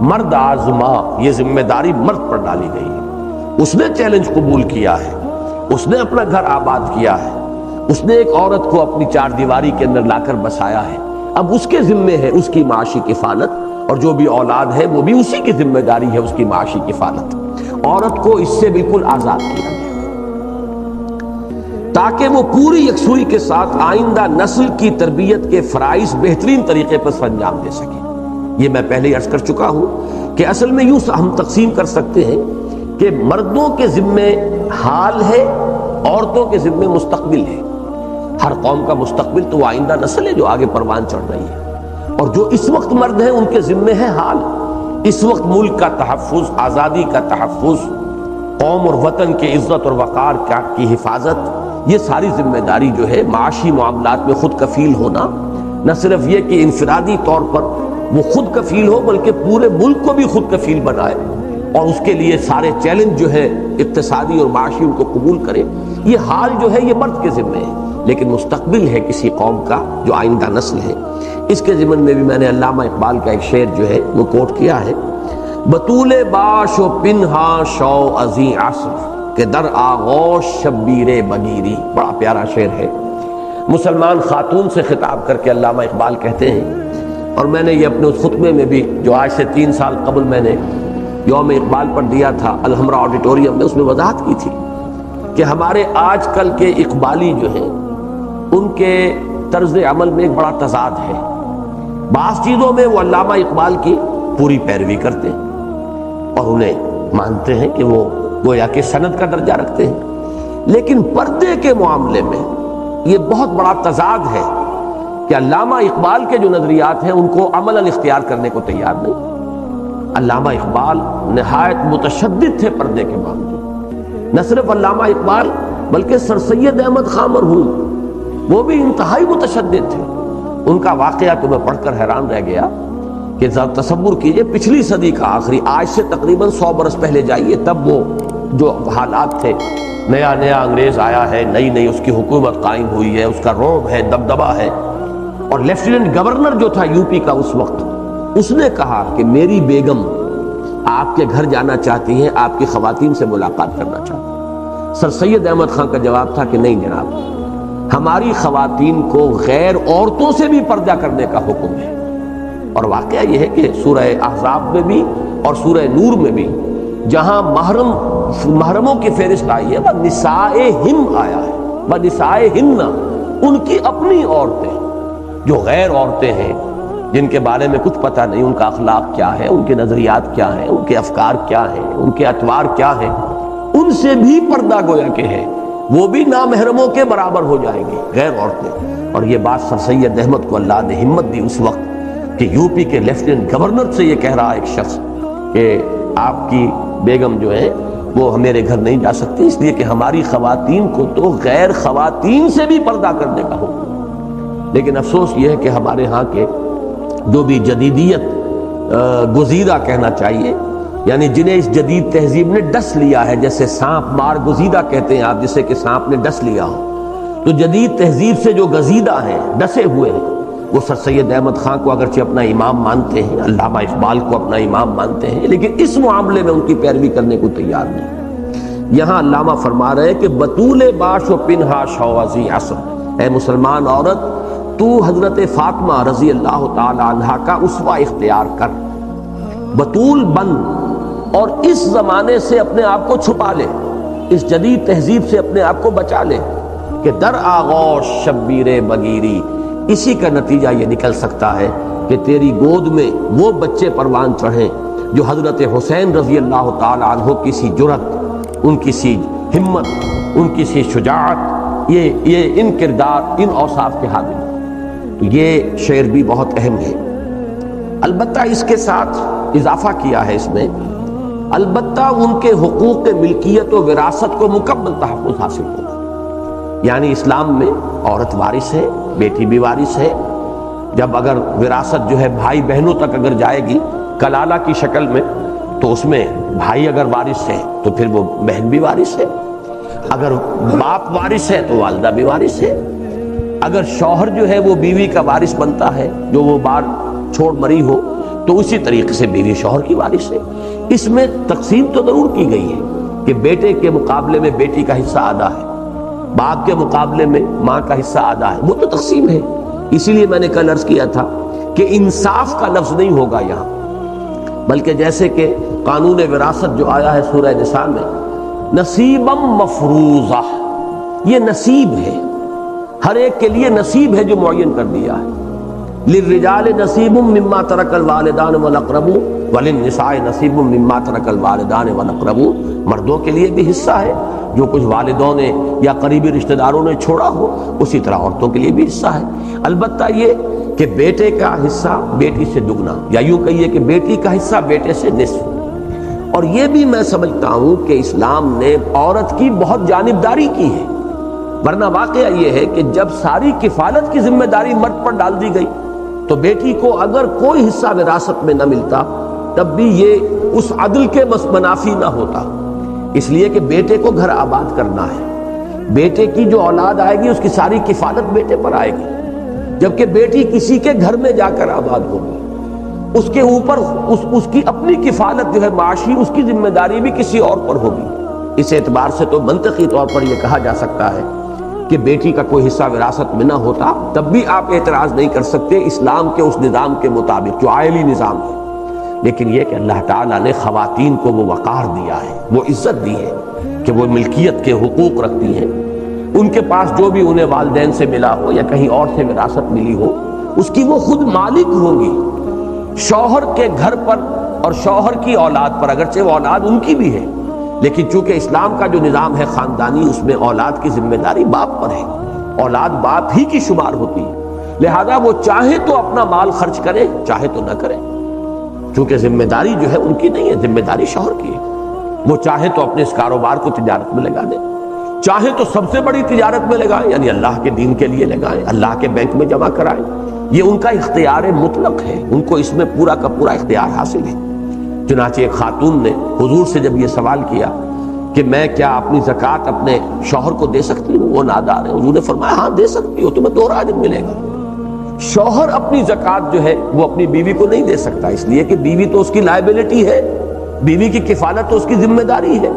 Speaker 1: مرد آزما، یہ ذمہ داری مرد پر ڈالی گئی ہے. اس نے چیلنج قبول کیا ہے، اس نے اپنا گھر آباد کیا ہے، اس نے ایک عورت کو اپنی 4 دیواری کے اندر لا کر بسایا ہے. اب اس کے ذمے ہے اس کی معاشی کفالت، اور جو بھی اولاد ہے وہ بھی اسی کی ذمہ داری ہے اس کی معاشی کفالت. عورت کو اس سے بالکل آزاد کیا گیا تاکہ وہ پوری یکسوئی کے ساتھ آئندہ نسل کی تربیت کے فرائض بہترین طریقے پر سر انجام دے سکے. یہ میں پہلے عرض کر چکا ہوں کہ اصل میں یوں ہم تقسیم کر سکتے ہیں کہ مردوں کے ذمے حال ہے، عورتوں کے ذمے مستقبل ہے. ہر قوم کا مستقبل تو وہ آئندہ نسل ہے جو آگے پروان چڑھ رہی ہے، اور جو اس وقت مرد ہیں ان کے ذمے ہے حال. اس وقت ملک کا تحفظ، آزادی کا تحفظ، قوم اور وطن کے عزت اور وقار کی حفاظت، یہ ساری ذمہ داری جو ہے معاشی معاملات میں خود کفیل ہونا. نہ صرف یہ کہ انفرادی طور پر وہ خود کفیل ہو بلکہ پورے ملک کو بھی خود کفیل بنائے اور اس کے لیے سارے چیلنج جو ہے اقتصادی اور معاشی ان کو قبول کرے. یہ حال جو ہے یہ مرد کے ذمے ہے. لیکن مستقبل ہے کسی قوم کا جو آئندہ نسل ہے. اس کے ضمن میں بھی میں نے علامہ اقبال کا ایک شعر جو ہے وہ کوٹ کیا ہے. بطول باش و پنہا شو ازیں عصر کہ در آغوش شبیر بگیری. بڑا پیارا شعر ہے. مسلمان خاتون سے خطاب کر کے علامہ اقبال کہتے ہیں، اور میں نے یہ اپنے اس خطبے میں بھی جو آج سے 3 سال قبل میں نے یوم اقبال پر دیا تھا الحمرا آڈیٹوریم میں، اس میں وضاحت کی تھی کہ ہمارے آج کل کے اقبالی جو ہیں ان کے طرز عمل میں ایک بڑا تضاد ہے. بعض چیزوں میں وہ علامہ اقبال کی پوری پیروی کرتے ہیں اور انہیں مانتے ہیں کہ وہ گویا کہ سند کا درجہ رکھتے ہیں، لیکن پردے کے معاملے میں یہ بہت بڑا تضاد ہے کہ علامہ اقبال کے جو نظریات ہیں ان کو عملاً اختیار کرنے کو تیار نہیں. علامہ اقبال نہایت متشدد تھے پردے کے معاملے. نہ صرف علامہ اقبال بلکہ سر سید احمد خان مرحوم وہ بھی انتہائی متشدد تھے. ان کا واقعہ تو میں پڑھ کر حیران رہ گیا کہ تصور کیجئے پچھلی صدی کا آخری، آج سے تقریباً 100 برس پہلے جائیے، تب وہ جو حالات تھے، نیا انگریز آیا ہے، نئی اس کی حکومت قائم ہوئی ہے، اس کا رعب ہے، دبدبہ ہے، اور لیفٹیننٹ گورنر جو تھا یو پی کا اس وقت، اس نے کہا کہ میری بیگم آپ کے گھر جانا چاہتی ہیں، آپ کی خواتین سے ملاقات کرنا چاہتی ہیں. سر سید احمد خان کا جواب تھا کہ نہیں جناب، ہماری خواتین کو غیر عورتوں سے بھی پردہ کرنے کا حکم ہے. اور واقعہ یہ ہے کہ سورہ احزاب میں بھی اور سورہ نور میں بھی جہاں محرموں کی فہرست آئی ہے، وَنِسَائِهِمْ آیا ہے، وَنِسَائِهِنَّ ان کی اپنی عورتیں جو غیر عورتیں ہیں، جن کے بارے میں کچھ پتہ نہیں، ان کا اخلاق کیا ہے، ان کے نظریات کیا ہیں، ان کے افکار کیا ہیں، ان کے اطوار کیا ہیں، ان سے بھی پردہ گویا کہ ہے، وہ بھی نامحرموں کے برابر ہو جائیں گی غیر عورتیں. اور یہ بات سر سید احمد کو اللہ نے ہمت دی اس وقت کہ یو پی کے لیفٹیننٹ گورنر سے یہ کہہ رہا ایک شخص کہ آپ کی بیگم جو ہے وہ میرے گھر نہیں جا سکتی، اس لیے کہ ہماری خواتین کو تو غیر خواتین سے بھی پردہ کرنے کا حکم. لیکن افسوس یہ ہے کہ ہمارے ہاں کے جو بھی جدیدیت گزیدہ کہنا چاہیے، یعنی جنہیں اس جدید تہذیب نے ڈس لیا ہے، جیسے سانپ مار گزیدہ کہتے ہیں آپ، جسے کہ سانپ نے ڈس لیا ہو، تو جدید تہذیب سے جو گزیدہ ہیں، ڈسے ہوئے ہیں، وہ سر سید احمد خان کو اگرچہ اپنا امام مانتے ہیں، علامہ اقبال کو اپنا امام مانتے ہیں، لیکن اس معاملے میں ان کی پیروی کرنے کو تیار نہیں. یہاں علامہ فرما رہے ہیں کہ بطول باش و پنہا شوازی عصر، اے مسلمان عورت تو حضرت فاطمہ رضی اللہ تعالی عنہا کا اسوہ اختیار کر، بطول بن، اور اس زمانے سے اپنے آپ کو چھپا لے، اس جدید تہذیب سے اپنے آپ کو بچا لے کہ در آغوش شبیر بگیری. اسی کا نتیجہ یہ نکل سکتا ہے کہ تیری گود میں وہ بچے پروان چڑھیں جو حضرت حسین رضی اللہ تعالی عنہ کی سی جرأت، ان کی سی ہمت، ان کی سی شجاعت، یہ ان کردار، ان اوصاف کے حامل. تو یہ شعر بھی بہت اہم ہے. البتہ اس کے ساتھ اضافہ کیا ہے اس میں، البتہ ان کے حقوق ملکیت و وراثت کو مکمل تحفظ حاصل ہوگا. یعنی اسلام میں عورت وارث ہے، بیٹی بھی وارث ہے. جب اگر وراثت جو ہے بھائی بہنوں تک اگر جائے گی کلالہ کی شکل میں، تو اس میں بھائی اگر وارث ہے تو پھر وہ بہن بھی وارث ہے، اگر باپ وارث ہے تو والدہ بھی وارث ہے، اگر شوہر جو ہے وہ بیوی کا وارث بنتا ہے جو وہ بار چھوڑ مری ہو، تو اسی طریقے سے بیوی شوہر کی وارث ہے. اس میں تقسیم تو ضرور کی گئی ہے کہ بیٹے کے مقابلے میں بیٹی کا حصہ آدھا ہے، باپ کے مقابلے میں ماں کا حصہ آدھا ہے، وہ تو تقسیم ہے. اسی لیے میں نے کل عرض کیا تھا کہ انصاف کا لفظ نہیں ہوگا یہاں، بلکہ جیسے کہ قانون وراثت جو آیا ہے سورہ نساء میں، نصیبا مفروضہ، یہ نصیب ہے، ہر ایک کے لیے نصیب ہے جو معین کر دیا ہے. للرجال نصیب مما ترک الوالدان والاقربون وللنساء نصیب مما ترک الوالدان والاقربون. مردوں کے لیے بھی حصہ ہے جو کچھ والدوں نے یا قریبی رشتہ داروں نے چھوڑا ہو، اسی طرح عورتوں کے لیے بھی حصہ ہے. البتہ یہ کہ بیٹے کا حصہ بیٹی سے دگنا، یا یوں کہیے کہ بیٹی کا حصہ بیٹے سے نصف. اور یہ بھی میں سمجھتا ہوں کہ اسلام نے عورت کی بہت جانبداری کی ہے، ورنہ واقعہ یہ ہے کہ جب ساری کفالت کی ذمہ داری مرد پر ڈال دی گئی تو بیٹی کو اگر کوئی حصہ وراثت میں نہ ملتا تب بھی یہ اس عدل کے منافی نہ ہوتا، اس لیے کہ بیٹے کو گھر آباد کرنا ہے، بیٹے کی جو اولاد آئے گی اس کی ساری کفالت بیٹے پر آئے گی، جبکہ بیٹی کسی کے گھر میں جا کر آباد ہوگی، اس کے اوپر اس کی اپنی کفالت جو ہے معاشی، اس کی ذمہ داری بھی کسی اور پر ہوگی۔ اس اعتبار سے تو منطقی طور پر یہ کہا جا سکتا ہے کہ بیٹی کا کوئی حصہ وراثت میں نہ ہوتا، تب بھی آپ اعتراض نہیں کر سکتے اسلام کے اس نظام کے مطابق جو عائلی نظام ہے۔ لیکن یہ کہ اللہ تعالیٰ نے خواتین کو وہ وقار دیا ہے، وہ عزت دی ہے کہ وہ ملکیت کے حقوق رکھتی ہیں، ان کے پاس جو بھی انہیں والدین سے ملا ہو یا کہیں اور سے وراثت ملی ہو اس کی وہ خود مالک ہوں گی۔ شوہر کے گھر پر اور شوہر کی اولاد پر، اگرچہ وہ اولاد ان کی بھی ہے، لیکن چونکہ اسلام کا جو نظام ہے خاندانی، اس میں اولاد کی ذمہ داری باپ پر ہے، اولاد باپ ہی کی شمار ہوتی ہے، لہذا وہ چاہے تو اپنا مال خرچ کرے چاہے تو نہ کرے، چونکہ ذمہ داری جو ہے ان کی نہیں ہے، ذمہ داری شوہر کی ہے۔ وہ چاہے تو اپنے اس کاروبار کو تجارت میں لگا دے، چاہے تو سب سے بڑی تجارت میں لگائیں، یعنی اللہ کے دین کے لیے لگائیں، اللہ کے بینک میں جمع کرائیں، یہ ان کا اختیار مطلق ہے، ان کو اس میں پورا کا پورا اختیار حاصل ہے۔ چنانچہ ایک خاتون نے حضور سے جب یہ سوال کیا کہ میں کیا اپنی زکوٰۃ اپنے شوہر کو دے سکتی ہوں، وہ نادار ہے، حضور نے فرمایا ہاں دے سکتی ہو، تمہیں دوہرا اجر ملے گا۔ شوہر اپنی زکوٰۃ جو ہے وہ اپنی بیوی کو نہیں دے سکتا، اس لیے کہ بیوی تو اس کی لائبلٹی ہے، بیوی کی کفالت تو اس کی ذمہ داری ہے،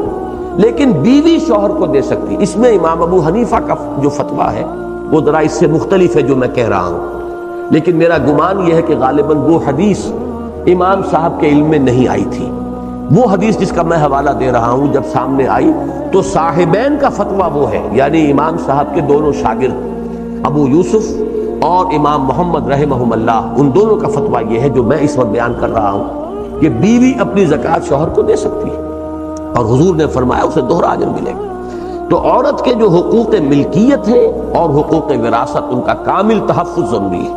Speaker 1: لیکن بیوی شوہر کو دے سکتی۔ اس میں امام ابو حنیفہ کا جو فتویٰ ہے وہ ذرا اس سے مختلف ہے جو میں کہہ رہا ہوں، لیکن میرا گمان یہ ہے کہ غالباً وہ حدیث امام صاحب کے علم میں نہیں آئی تھی۔ وہ حدیث جس کا میں حوالہ دے رہا ہوں جب سامنے آئی تو صاحبین کا فتویٰ وہ ہے، یعنی امام صاحب کے دونوں شاگرد ابو یوسف اور امام محمد رحمہم اللہ، ان دونوں کا فتویٰ یہ ہے جو میں اس وقت بیان کر رہا ہوں کہ بیوی اپنی زکوٰۃ شوہر کو دے سکتی ہے، اور حضور نے فرمایا اسے دوہرا اجر ملے گا۔ تو عورت کے جو حقوق ملکیت ہیں اور حقوق وراثت، ان کا کامل تحفظ ضروری ہے،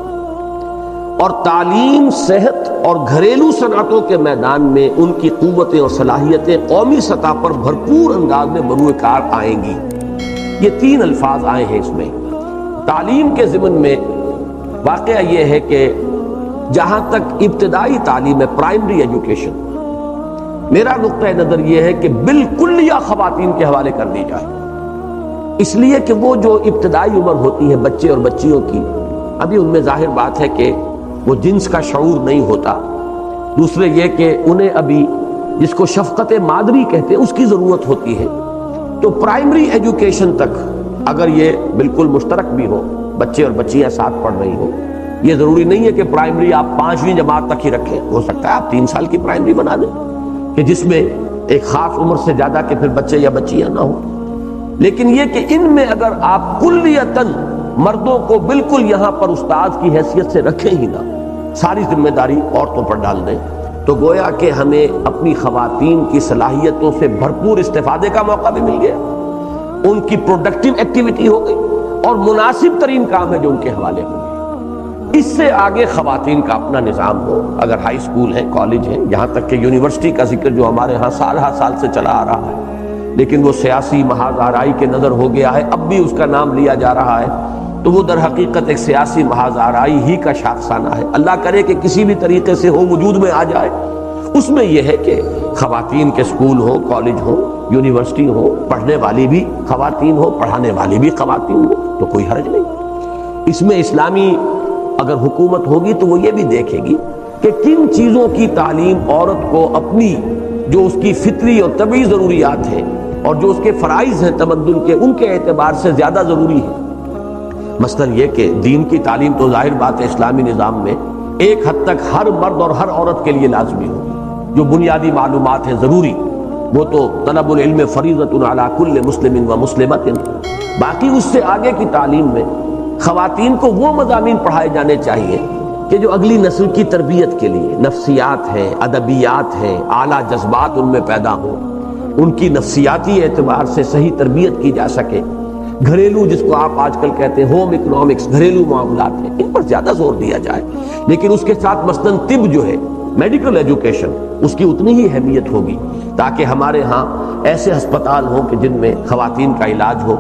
Speaker 1: اور تعلیم، صحت اور گھریلو صنعتوں کے میدان میں ان کی قوتیں اور صلاحیتیں قومی سطح پر بھرپور انداز میں بروئے کار آئیں گی۔ یہ تین الفاظ آئے ہیں اس میں۔ تعلیم کے ضمن میں واقعہ یہ ہے کہ جہاں تک ابتدائی تعلیم ہے، پرائمری ایجوکیشن، میرا نقطہ نظر یہ ہے کہ بالکل یا خواتین کے حوالے کر دی جائے، اس لیے کہ وہ جو ابتدائی عمر ہوتی ہے بچے اور بچیوں کی، ابھی ان میں ظاہر بات ہے کہ وہ جنس کا شعور نہیں ہوتا، دوسرے یہ کہ انہیں ابھی جس کو شفقت مادری کہتے ہیں اس کی ضرورت ہوتی ہے۔ تو پرائمری ایجوکیشن تک اگر یہ بالکل مشترک بھی ہو، بچے اور بچیاں ساتھ پڑھ رہی ہوں، یہ ضروری نہیں ہے کہ پرائمری آپ 5ویں جماعت تک ہی رکھیں، ہو سکتا ہے آپ 3 سال کی پرائمری بنا دیں کہ جس میں ایک خاص عمر سے زیادہ کے پھر بچے یا بچیاں نہ ہوں۔ لیکن یہ کہ ان میں اگر آپ کلیتاً مردوں کو بالکل یہاں پر استاد کی حیثیت سے رکھیں ہی نہ، ساری ذمہ داری عورتوں پر ڈال دیں، تو گویا کہ ہمیں اپنی خواتین کی صلاحیتوں سے بھرپور استفادے کا موقع بھی مل گیا، ان کی پروڈکٹیو ایکٹیویٹی ہو گئی، اور مناسب ترین کام ہے جو ان کے حوالے ہو گئے۔ اس سے آگے خواتین کا اپنا نظام ہو، اگر ہائی اسکول ہے، کالج ہے، یہاں تک کہ یونیورسٹی کا ذکر جو ہمارے ہاں سال ہر سال سے چلا آ رہا ہے، لیکن وہ سیاسی محاذ آرائی کے نظر ہو گیا ہے، اب بھی اس کا نام لیا جا رہا ہے، تو وہ در حقیقت ایک سیاسی محاذ آرائی ہی کا شاخسانہ ہے۔ اللہ کرے کہ کسی بھی طریقے سے ہو، وجود میں آ جائے۔ اس میں یہ ہے کہ خواتین کے اسکول ہو، کالج ہو، یونیورسٹی ہو، پڑھنے والی بھی خواتین ہو، پڑھانے والی بھی خواتین ہو، تو کوئی حرج نہیں۔ اس میں اسلامی اگر حکومت ہوگی تو وہ یہ بھی دیکھے گی کہ کن چیزوں کی تعلیم عورت کو اپنی جو اس کی فطری اور طبعی ضروریات ہیں اور جو اس کے فرائض ہیں تمدن کے، ان کے اعتبار سے زیادہ ضروری ہے۔ مثلاً یہ کہ دین کی تعلیم تو ظاہر بات ہے اسلامی نظام میں ایک حد تک ہر مرد اور ہر عورت کے لیے لازمی ہوگی، جو بنیادی معلومات ہیں ضروری، وہ تو طلب العلم فریضۃ علی کل مسلم و مسلمۃ۔ باقی اس سے آگے کی تعلیم میں خواتین کو وہ مضامین پڑھائے جانے چاہیے کہ جو اگلی نسل کی تربیت کے لیے، نفسیات ہیں، ادبیات ہیں، اعلیٰ جذبات ان میں پیدا ہوں، ان کی نفسیاتی اعتبار سے صحیح تربیت کی جا سکے۔ گھریلو جس کو آپ آج کل کہتے ہیں ہوم اکنامکس، گھریلو معاملات ہیں، ان پر زیادہ زور دیا جائے، لیکن اس کے ساتھ مثلاً طب جو ہے، میڈیکل ایجوکیشن، اس کی اتنی ہی اہمیت ہوگی، تاکہ ہمارے ہاں ایسے ہسپتال ہوں کہ جن میں خواتین کا علاج ہو،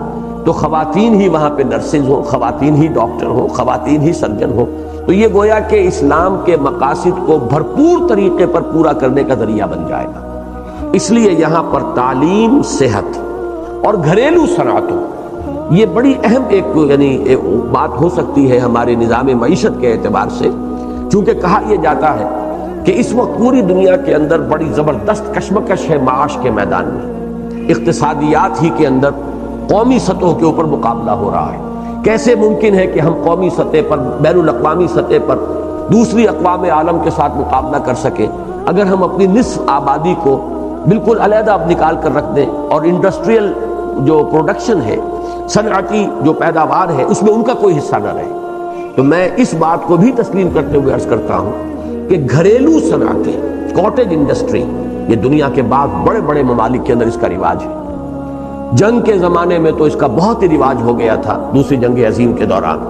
Speaker 1: تو خواتین ہی وہاں پہ نرسز ہوں، خواتین ہی ڈاکٹر ہوں، خواتین ہی سرجن ہوں۔ تو یہ گویا کہ اسلام کے مقاصد کو بھرپور طریقے پر پورا کرنے کا ذریعہ بن جائے گا۔ اس لیے یہاں پر تعلیم، صحت اور گھریلو صنعتوں یہ بڑی اہم ایک بات ہو سکتی ہے ہمارے نظام معیشت کے اعتبار سے، چونکہ کہا یہ جاتا ہے کہ اس وقت پوری دنیا کے اندر بڑی زبردست کشمکش ہے معاش کے میدان میں، اقتصادیات ہی کے اندر قومی سطحوں کے اوپر مقابلہ ہو رہا ہے۔ کیسے ممکن ہے کہ ہم قومی سطح پر، بین الاقوامی سطح پر دوسری اقوام عالم کے ساتھ مقابلہ کر سکیں اگر ہم اپنی نصف آبادی کو بالکل علیحدہ اب نکال کر رکھ دیں اور انڈسٹریل جو پروڈکشن ہے، صنعتی جو پیداوار ہے، اس میں ان کا کوئی حصہ نہ رہے؟ تو میں اس بات کو بھی تسلیم کرتے ہوئے عرض کرتا ہوں کہ گھریلو صنعتیں، کاٹیج انڈسٹری، یہ دنیا کے بعض بڑے بڑے ممالک کے اندر اس کا رواج ہے۔ جنگ کے زمانے میں تو اس کا بہت ہی رواج ہو گیا تھا، دوسری جنگ عظیم کے دوران،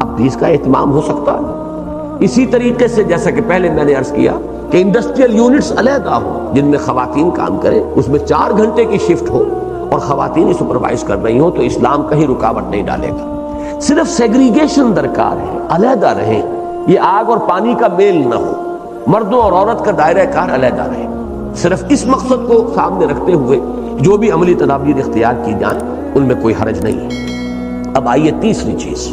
Speaker 1: اب بھی اس کا اہتمام ہو سکتا ہے۔ اسی طریقے سے جیسا کہ پہلے میں نے عرض کیا کہ انڈسٹریل یونٹس علیحدہ ہوں جن میں خواتین کام کریں، اس میں 4 گھنٹے کی شفٹ ہو اور خواتین ہی سپروائز کر رہی ہوں، تو اسلام کہیں رکاوٹ نہیں ڈالے گا۔ صرف سیگریگیشن درکار ہے، علیحدہ رہیں، یہ آگ اور پانی کا میل نہ ہو، مردوں اور عورت کا دائرہ کار علیحدہ رہے۔ صرف اس مقصد کو سامنے رکھتے ہوئے جو بھی عملی تدابیر اختیار کی جائیں ان میں کوئی حرج نہیں ہے۔ اب آئیے تیسری چیز،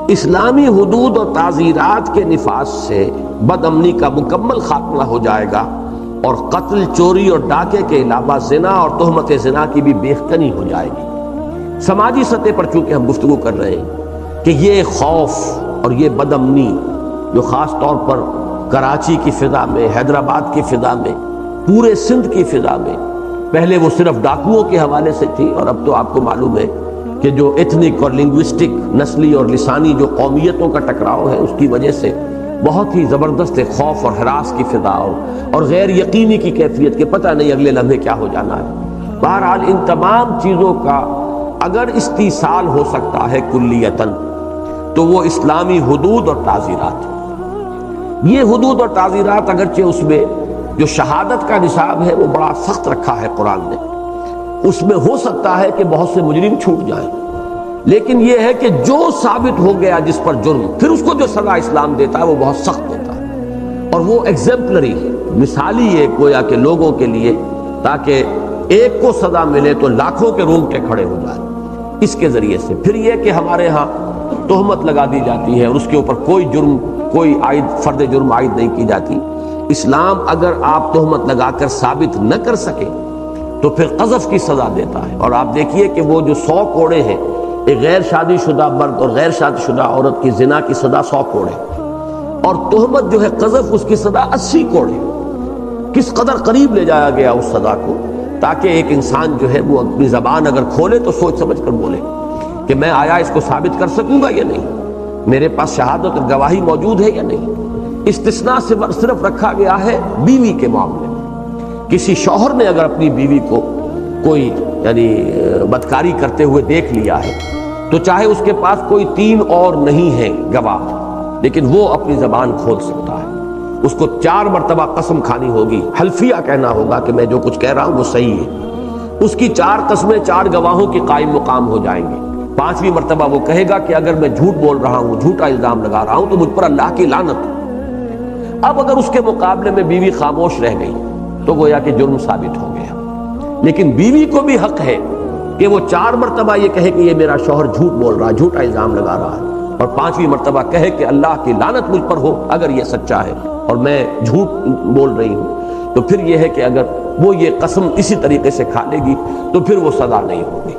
Speaker 1: اسلامی حدود اور تعزیرات کے نفاذ سے بد امنی کا مکمل خاتمہ ہو جائے گا، اور قتل، چوری اور ڈاکے کے علاوہ زنا اور تہمت زنا کی بھی بیخکنی ہو جائے گی۔ سماجی سطح پر چونکہ ہم گفتگو کر رہے ہیں کہ یہ خوف اور یہ بد امنی جو خاص طور پر کراچی کی فضا میں، حیدرآباد کی فضا میں، پورے سندھ کی فضا میں، پہلے وہ صرف ڈاکوؤں کے حوالے سے تھی، اور اب تو آپ کو معلوم ہے کہ جو ایتھنک اور لنگوسٹک، نسلی اور لسانی جو قومیتوں کا ٹکراؤ ہے، اس کی وجہ سے بہت ہی زبردست خوف اور ہراس کی فضا اور غیر یقینی کی کیفیت کہ پتہ نہیں اگلے لمحے کیا ہو جانا ہے۔ بہرحال ان تمام چیزوں کا اگر استیصال ہو سکتا ہے کلیتاً، تو وہ اسلامی حدود اور تعزیرات۔ یہ حدود اور تعزیرات اگرچہ اس میں جو شہادت کا نصاب ہے وہ بڑا سخت رکھا ہے قرآن نے، اس میں ہو سکتا ہے کہ بہت سے مجرم چھوٹ جائیں، لیکن یہ ہے کہ جو ثابت ہو گیا جس پر جرم، پھر اس کو جو سزا اسلام دیتا ہے وہ بہت سخت دیتا ہے، اور وہ ایگزمپلری، مثالی ایک گویا کہ لوگوں کے لیے، تاکہ ایک کو سزا ملے تو لاکھوں کے رونگٹے کھڑے ہو جائیں اس کے ذریعے سے۔ پھر یہ کہ ہمارے ہاں تہمت لگا دی جاتی ہے اور اس کے اوپر کوئی جرم، کوئی فرد جرم عائد نہیں کی جاتی۔ اسلام اگر آپ تہمت لگا کر ثابت نہ کر سکے تو پھر قذف کی سزا دیتا ہے، اور آپ دیکھیے کہ وہ جو 100 کوڑے ہیں، ایک غیر شادی شدہ مرد اور غیر شادی شدہ عورت کی زنا کی سزا 100 کوڑے، اور تہمت جو ہے قذف، اس کی سزا 80 کوڑے۔ کس قدر قریب لے جایا گیا اس سزا کو، تاکہ ایک انسان جو ہے وہ اپنی زبان اگر کھولے تو سوچ سمجھ کر بولے کہ میں آیا اس کو ثابت کر سکوں گا یا نہیں، میرے پاس شہادت اور گواہی موجود ہے یا نہیں۔ استثناء صرف رکھا گیا ہے بیوی کے معاملے میں۔ کسی شوہر نے اگر اپنی بیوی کو کوئی بدکاری کرتے ہوئے دیکھ لیا ہے، تو چاہے اس کے پاس کوئی 3 اور نہیں ہے گواہ، لیکن وہ اپنی زبان کھول سکتا ہے۔ اس کو 4 مرتبہ قسم کھانی ہوگی، حلفیہ کہنا ہوگا کہ میں جو کچھ کہہ رہا ہوں وہ صحیح ہے۔ اس کی 4 قسمیں 4 گواہوں کی قائم مقام ہو جائیں گے۔ 5ویں مرتبہ وہ کہے گا کہ اگر میں جھوٹ بول رہا ہوں، جھوٹا الزام لگا رہا ہوں، تو مجھ پر اللہ کی لعنت۔ اب اگر اس کے مقابلے میں بیوی خاموش رہ گئی تو گویا کہ جرم ثابت ہو گیا، لیکن بیوی کو بھی حق ہے کہ وہ 4 مرتبہ یہ کہے کہ یہ میرا شوہر جھوٹ بول رہا ہے، جھوٹا الزام لگا رہا ہے، اور 5ویں مرتبہ کہے کہ اللہ کی لعنت مجھ پر ہو اگر یہ سچا ہے اور میں جھوٹ بول رہی ہوں۔ تو پھر یہ ہے کہ اگر وہ یہ قسم اسی طریقے سے کھا لے گی تو پھر وہ سزا نہیں ہوگی،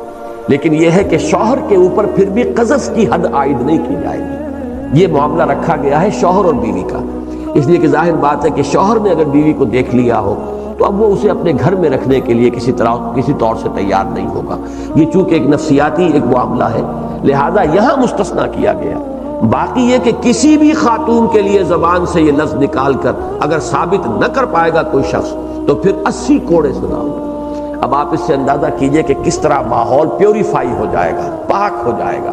Speaker 1: لیکن یہ ہے کہ شوہر کے اوپر پھر بھی قذف کی حد عائد نہیں کی جائے گی۔ یہ معاملہ رکھا گیا ہے شوہر اور بیوی کا، اس لیے کہ ظاہر بات ہے کہ شوہر نے اگر بیوی کو دیکھ لیا ہو تو اب وہ اسے اپنے گھر میں رکھنے کے لیے کسی طور سے تیار نہیں ہوگا۔ یہ چونکہ ایک نفسیاتی ایک معاملہ ہے، لہذا یہاں مستثنیٰ کیا گیا۔ باقی یہ کہ کسی بھی خاتون کے لیے زبان سے یہ لفظ نکال کر اگر ثابت نہ کر پائے گا کوئی شخص تو پھر 80 کوڑے سزا ہوگا۔ اب آپ اس سے اندازہ کیجئے کہ کس طرح ماحول پیوریفائی ہو جائے گا، پاک ہو جائے گا۔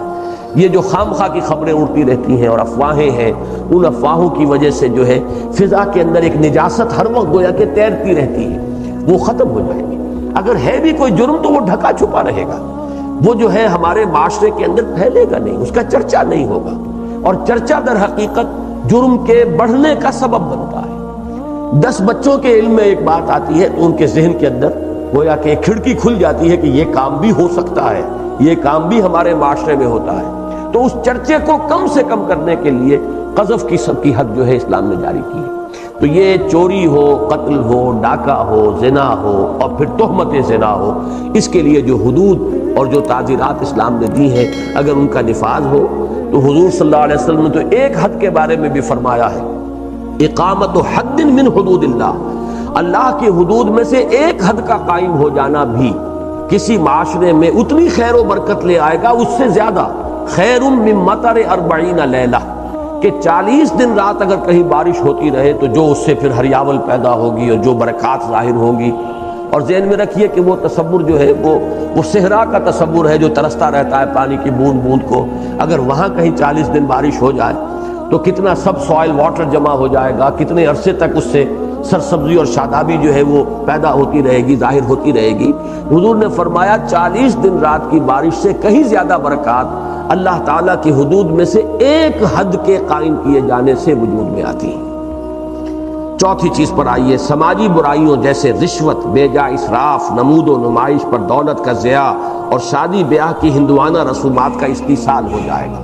Speaker 1: یہ جو خام خواہ کی خبریں اڑتی رہتی ہیں اور افواہیں ہیں، ان افواہوں کی وجہ سے جو ہے فضا کے اندر ایک نجاست ہر وقت گویا کہ تیرتی رہتی ہے، وہ ختم ہو جائے گی۔ اگر ہے بھی کوئی جرم تو وہ ڈھکا چھپا رہے گا، وہ جو ہے ہمارے معاشرے کے اندر پھیلے گا نہیں، اس کا چرچا نہیں ہوگا، اور چرچا در حقیقت جرم کے بڑھنے کا سبب بنتا ہے۔ 10 بچوں کے علم میں ایک بات آتی ہے تو ان کے ذہن کے اندر گویا کہ ایک کھڑکی کھل جاتی ہے کہ یہ کام بھی ہو سکتا ہے، یہ کام بھی ہمارے معاشرے میں ہوتا ہے. تو اس چرچے کو کم سے کم کرنے کے لیے قذف کی سب کی حد جو ہے اسلام نے جاری کی ہے. تو یہ چوری ہو، قتل ہو، ڈاکہ ہو، زنا ہو اور پھر تہمت زنا ہو، اس کے لیے جو حدود اور جو تعزیرات اسلام نے دی ہیں اگر ان کا نفاذ ہو تو حضور صلی اللہ علیہ وسلم نے تو ایک حد کے بارے میں بھی فرمایا ہے، اقامت حد من حدود اللہ، اللہ کی حدود میں سے ایک حد کا قائم ہو جانا بھی کسی معاشرے میں اتنی خیر و برکت لے آئے گا، اس سے زیادہ خیر من مطر 40 لیلہ، کہ 40 دن رات اگر کہیں بارش ہوتی رہے تو جو اس سے پھر ہریاول پیدا ہوگی اور جو برکات ظاہر ہوگی. اور ذہن میں رکھیے کہ وہ تصور جو ہے وہ صحرا کا تصور ہے جو ترستا رہتا ہے پانی کی بوند بوند کو. اگر وہاں کہیں 40 دن بارش ہو جائے تو کتنا سب سوائل واٹر جمع ہو جائے گا، کتنے عرصے تک اس سے سرسبزی اور شادابی جو ہے وہ پیدا ہوتی رہے گی، ظاہر ہوتی رہے گی. حضور نے فرمایا 40 دن رات کی بارش سے کہیں زیادہ برکات اللہ تعالیٰ کی حدود میں سے ایک حد کے قائم کیے جانے سے وجود میں آتی ہے. چوتھی چیز پر آئیے، سماجی برائیوں جیسے رشوت، بے جا اسراف، نمود و نمائش پر دولت کا ضیاع اور شادی بیاہ کی ہندوانہ رسومات کا استحصال ہو جائے گا.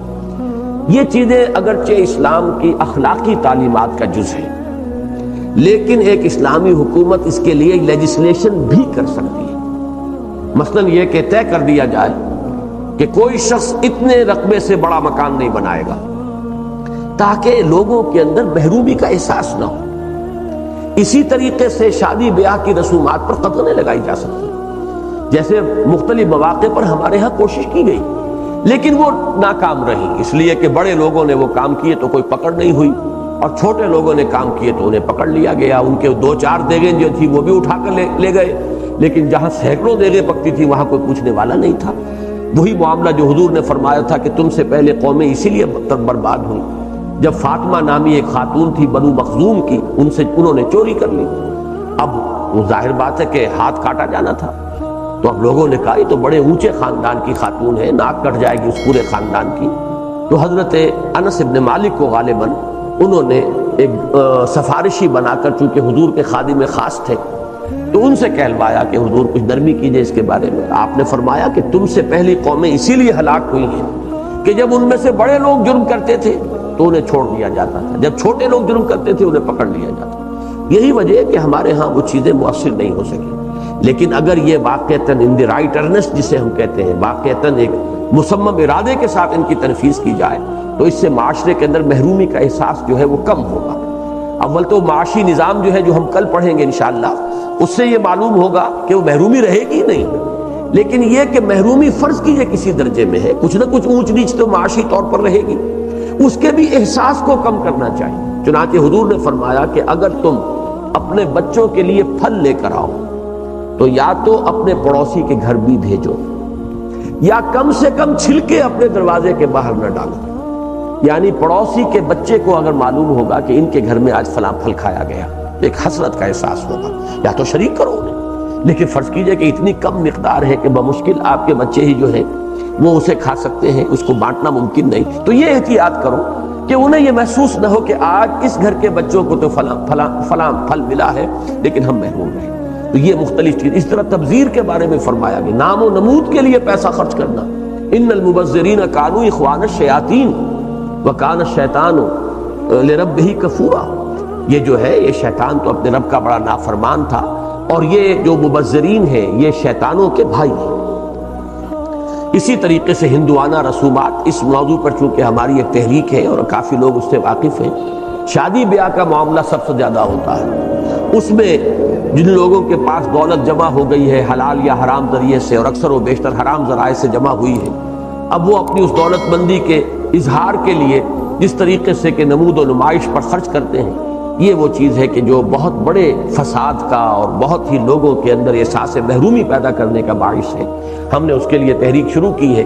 Speaker 1: یہ چیزیں اگرچہ اسلام کی اخلاقی تعلیمات کا جز ہیں، لیکن ایک اسلامی حکومت اس کے لیے لیجسلیشن بھی کر سکتی ہے. مثلاً یہ کہ طے کر دیا جائے کہ کوئی شخص اتنے رقبے سے بڑا مکان نہیں بنائے گا تاکہ لوگوں کے اندر محرومی کا احساس نہ ہو. اسی طریقے سے شادی بیاہ کی رسومات پر قدغنیں لگائی جا سکتی ہیں، جیسے مختلف مواقع پر ہمارے ہاں کوشش کی گئی لیکن وہ ناکام رہی، اس لیے کہ بڑے لوگوں نے وہ کام کیے تو کوئی پکڑ نہیں ہوئی اور چھوٹے لوگوں نے کام کیے تو انہیں پکڑ لیا گیا. ان کے 2-4 دیگیں جو تھی وہ بھی اٹھا کر لے گئے، لیکن جہاں سینکڑوں دیگیں پکتی تھی وہاں کوئی پوچھنے والا نہیں تھا. وہی معاملہ جو حضور نے فرمایا تھا کہ تم سے پہلے قومیں اسی لیے برباد ہوئی جب فاطمہ نامی ایک خاتون تھی بنو مخزوم کی، انہوں نے چوری کر لی. اب وہ ظاہر بات ہے کہ ہاتھ کاٹا جانا تھا، تو اب لوگوں نے کہا یہ تو بڑے اونچے خاندان کی خاتون ہے، ناک کٹ جائے گی اس پورے خاندان کی. تو حضرت انس ابن مالک کو غالباً انہوں نے ایک سفارشی بنا کر، چونکہ حضور کے خادم خاص تھے، تو ان سے کہلوایا کہ حضور کچھ نرمی کیجئے اس کے بارے میں. آپ نے فرمایا کہ تم سے پہلی قومیں اسی لیے ہلاک ہوئی ہیں کہ جب ان میں سے بڑے لوگ جرم کرتے تھے تو انہیں چھوڑ دیا جاتا تھا، جب چھوٹے لوگ جرم کرتے تھے انہیں پکڑ لیا جاتا. یہی وجہ ہے کہ ہمارے ہاں وہ چیزیں مؤثر نہیں ہو سکی. لیکن اگر یہ واقعتاً ان دی رائٹ ارنسٹ جسے ہم کہتے ہیں، واقعتاً ایک مصمم ارادے کے ساتھ ان کی تنفیذ کی جائے تو اس سے معاشرے کے اندر محرومی کا احساس جو ہے وہ کم ہوگا. اول تو معاشی نظام جو ہے جو ہم کل پڑھیں گے انشاءاللہ، اس سے یہ معلوم ہوگا کہ وہ محرومی رہے گی نہیں، لیکن یہ کہ محرومی فرض کیجئے کسی درجے میں ہے، کچھ نہ کچھ اونچ نیچ تو معاشی طور پر رہے گی، اس کے بھی احساس کو کم کرنا چاہیے. چنانچہ حضور نے فرمایا کہ اگر تم اپنے بچوں کے لیے پھل لے کر آؤ تو یا تو اپنے پڑوسی کے گھر بھی بھیجو یا کم سے کم چھلکے اپنے دروازے کے باہر نہ ڈالو. یعنی پڑوسی کے بچے کو اگر معلوم ہوگا کہ ان کے گھر میں آج فلاں پھل کھایا گیا، ایک حسرت کا احساس ہوگا، یا تو شریک کرو انہیں. لیکن فرض کیجئے کہ اتنی کم مقدار ہے کہ بمشکل آپ کے بچے ہی جو ہے وہ اسے کھا سکتے ہیں، اس کو بانٹنا ممکن نہیں، تو یہ احتیاط کرو کہ انہیں یہ محسوس نہ ہو کہ آج اس گھر کے بچوں کو تو فلاں پھل ملا ہے لیکن ہم محروم رہے. تو یہ مختلف چیز. اس طرح تبذیر کے بارے میں فرمایا گیا، نام و نمود کے لیے پیسہ خرچ کرنا. ان المبذرین کانوا اخوان الشیاطین وکان الشیطان لربہ کفورا. یہ جو ہے یہ شیطان تو اپنے رب کا بڑا نافرمان تھا، اور یہ جو مبذرین ہیں یہ شیطانوں کے بھائی ہیں. اسی طریقے سے ہندوانہ رسومات، اس موضوع پر چونکہ ہماری ایک تحریک ہے اور کافی لوگ اس سے واقف ہیں، شادی بیاہ کا معاملہ سب سے زیادہ ہوتا ہے. اس میں جن لوگوں کے پاس دولت جمع ہو گئی ہے حلال یا حرام ذریعے سے، اور اکثر و بیشتر حرام ذرائع سے جمع ہوئی ہے، اب وہ اپنی اس دولت مندی کے اظہار کے لیے جس طریقے سے کہ نمود و نمائش پر خرچ کرتے ہیں، یہ وہ چیز ہے کہ جو بہت بڑے فساد کا اور بہت ہی لوگوں کے اندر احساس محرومی پیدا کرنے کا باعث ہے. ہم نے اس کے لیے تحریک شروع کی ہے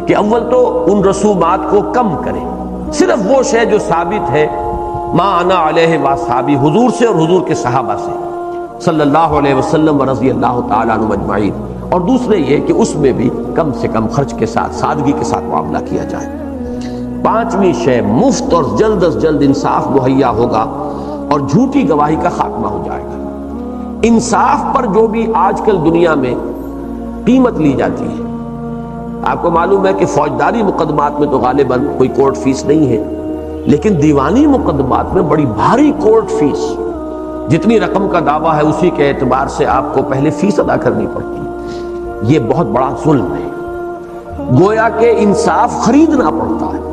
Speaker 1: کہ اول تو ان رسومات کو کم کریں. صرف وہ شے جو ثابت ہے ما انا علیہ واصحابی، حضور سے اور حضور کے صحابہ سے صلی اللہ علیہ وسلم ورضی اللہ تعالیٰ عنہم اجمعین. اور دوسرے یہ کہ اس میں بھی کم سے کم خرچ کے ساتھ سادگی کے ساتھ معاملہ کیا جائے. پانچویں شے، مفت اور جلد از جلد انصاف مہیا ہوگا اور جھوٹی گواہی کا خاتمہ ہو جائے گا. انصاف پر جو بھی آج کل دنیا میں قیمت لی جاتی ہے، آپ کو معلوم ہے کہ فوجداری مقدمات میں تو غالباً کوئی کورٹ فیس نہیں ہے، لیکن دیوانی مقدمات میں بڑی بھاری کورٹ فیس، جتنی رقم کا دعویٰ ہے اسی کے اعتبار سے آپ کو پہلے فیس ادا کرنی پڑتی ہے۔ یہ بہت بڑا ظلم ہے، گویا کہ انصاف خریدنا پڑتا ہے۔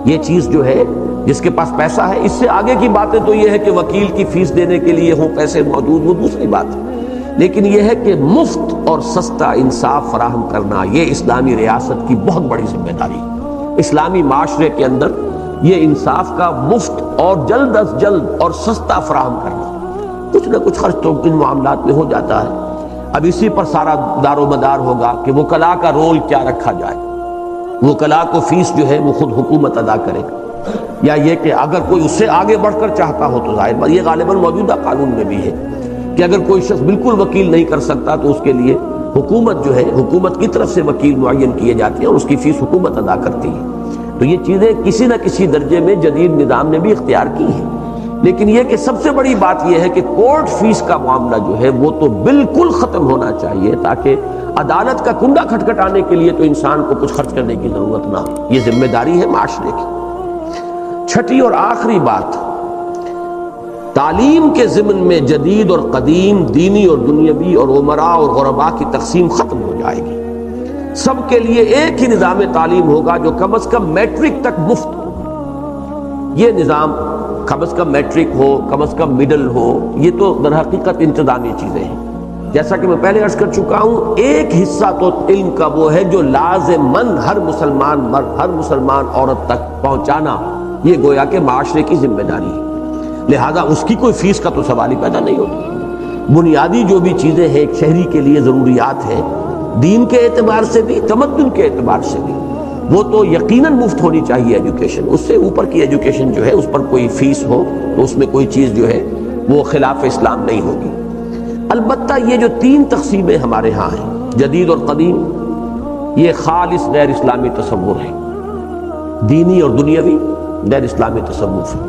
Speaker 1: یہ چیز جو ہے جس کے پاس پیسہ ہے، اس سے آگے کی باتیں تو یہ ہے کہ وکیل کی فیس دینے کے لیے ہوں پیسے موجود، وہ دوسری بات ہے، لیکن یہ ہے کہ مفت اور سستا انصاف فراہم کرنا یہ اسلامی ریاست کی بہت بڑی ذمہ داری ہے۔ اسلامی معاشرے کے اندر یہ انصاف کا مفت اور جلد از جلد اور سستا فراہم کرنا، کچھ نہ کچھ خرچ تو ان معاملات میں ہو جاتا ہے۔ اب اسی پر سارا دار و مدار ہوگا کہ وکلاء کا رول کیا رکھا جائے، وکلاء کو فیس جو ہے وہ خود حکومت ادا کرے، یا یہ کہ اگر کوئی اس سے آگے بڑھ کر چاہتا ہو تو ظاہر بات یہ غالباً موجودہ قانون میں بھی ہے کہ اگر کوئی شخص بالکل وکیل نہیں کر سکتا تو اس کے لیے حکومت جو ہے، حکومت کی طرف سے وکیل معین کیے جاتے ہیں اور اس کی فیس حکومت ادا کرتی ہے۔ تو یہ چیزیں کسی نہ کسی درجے میں جدید نظام نے بھی اختیار کی ہیں، لیکن یہ کہ سب سے بڑی بات یہ ہے کہ کورٹ فیس کا معاملہ جو ہے وہ تو بالکل ختم ہونا چاہیے، تاکہ عدالت کا کنڈا کھٹکھٹانے کے لیے تو انسان کو کچھ خرچ کرنے کی ضرورت نہ ہو۔ یہ ذمہ داری ہے معاشرے کی۔ چھٹی اور آخری بات، تعلیم کے ضمن میں جدید اور قدیم، دینی اور دنیاوی اور امراء اور غرباء کی تقسیم ختم ہو جائے گی۔ سب کے لیے ایک ہی نظام تعلیم ہوگا جو کم از کم میٹرک تک مفت ہو۔ یہ نظام کم از کم میٹرک ہو، کم از کم مڈل ہو، یہ تو در حقیقت انتظامی چیزیں ہیں۔ جیسا کہ میں پہلے عرض کر چکا ہوں، ایک حصہ تو علم کا وہ ہے جو لازماً ہر مسلمان مرد، ہر مسلمان عورت تک پہنچانا، یہ گویا کہ معاشرے کی ذمہ داری ہے۔ لہذا اس کی کوئی فیس کا تو سوال ہی پیدا نہیں ہوتا۔ بنیادی جو بھی چیزیں ہیں ایک شہری کے لیے ضروریات ہیں، دین کے اعتبار سے بھی، تمدن کے اعتبار سے بھی، وہ تو یقیناً مفت ہونی چاہیے ایجوکیشن۔ اس سے اوپر کی ایجوکیشن جو ہے اس پر کوئی فیس ہو تو اس میں کوئی چیز جو ہے وہ خلاف اسلام نہیں ہوگی۔ البتہ یہ جو تین تقسیمیں ہمارے ہاں ہیں، جدید اور قدیم، یہ خالص غیر اسلامی تصور ہے، دینی اور دنیاوی غیر اسلامی تصور ہے۔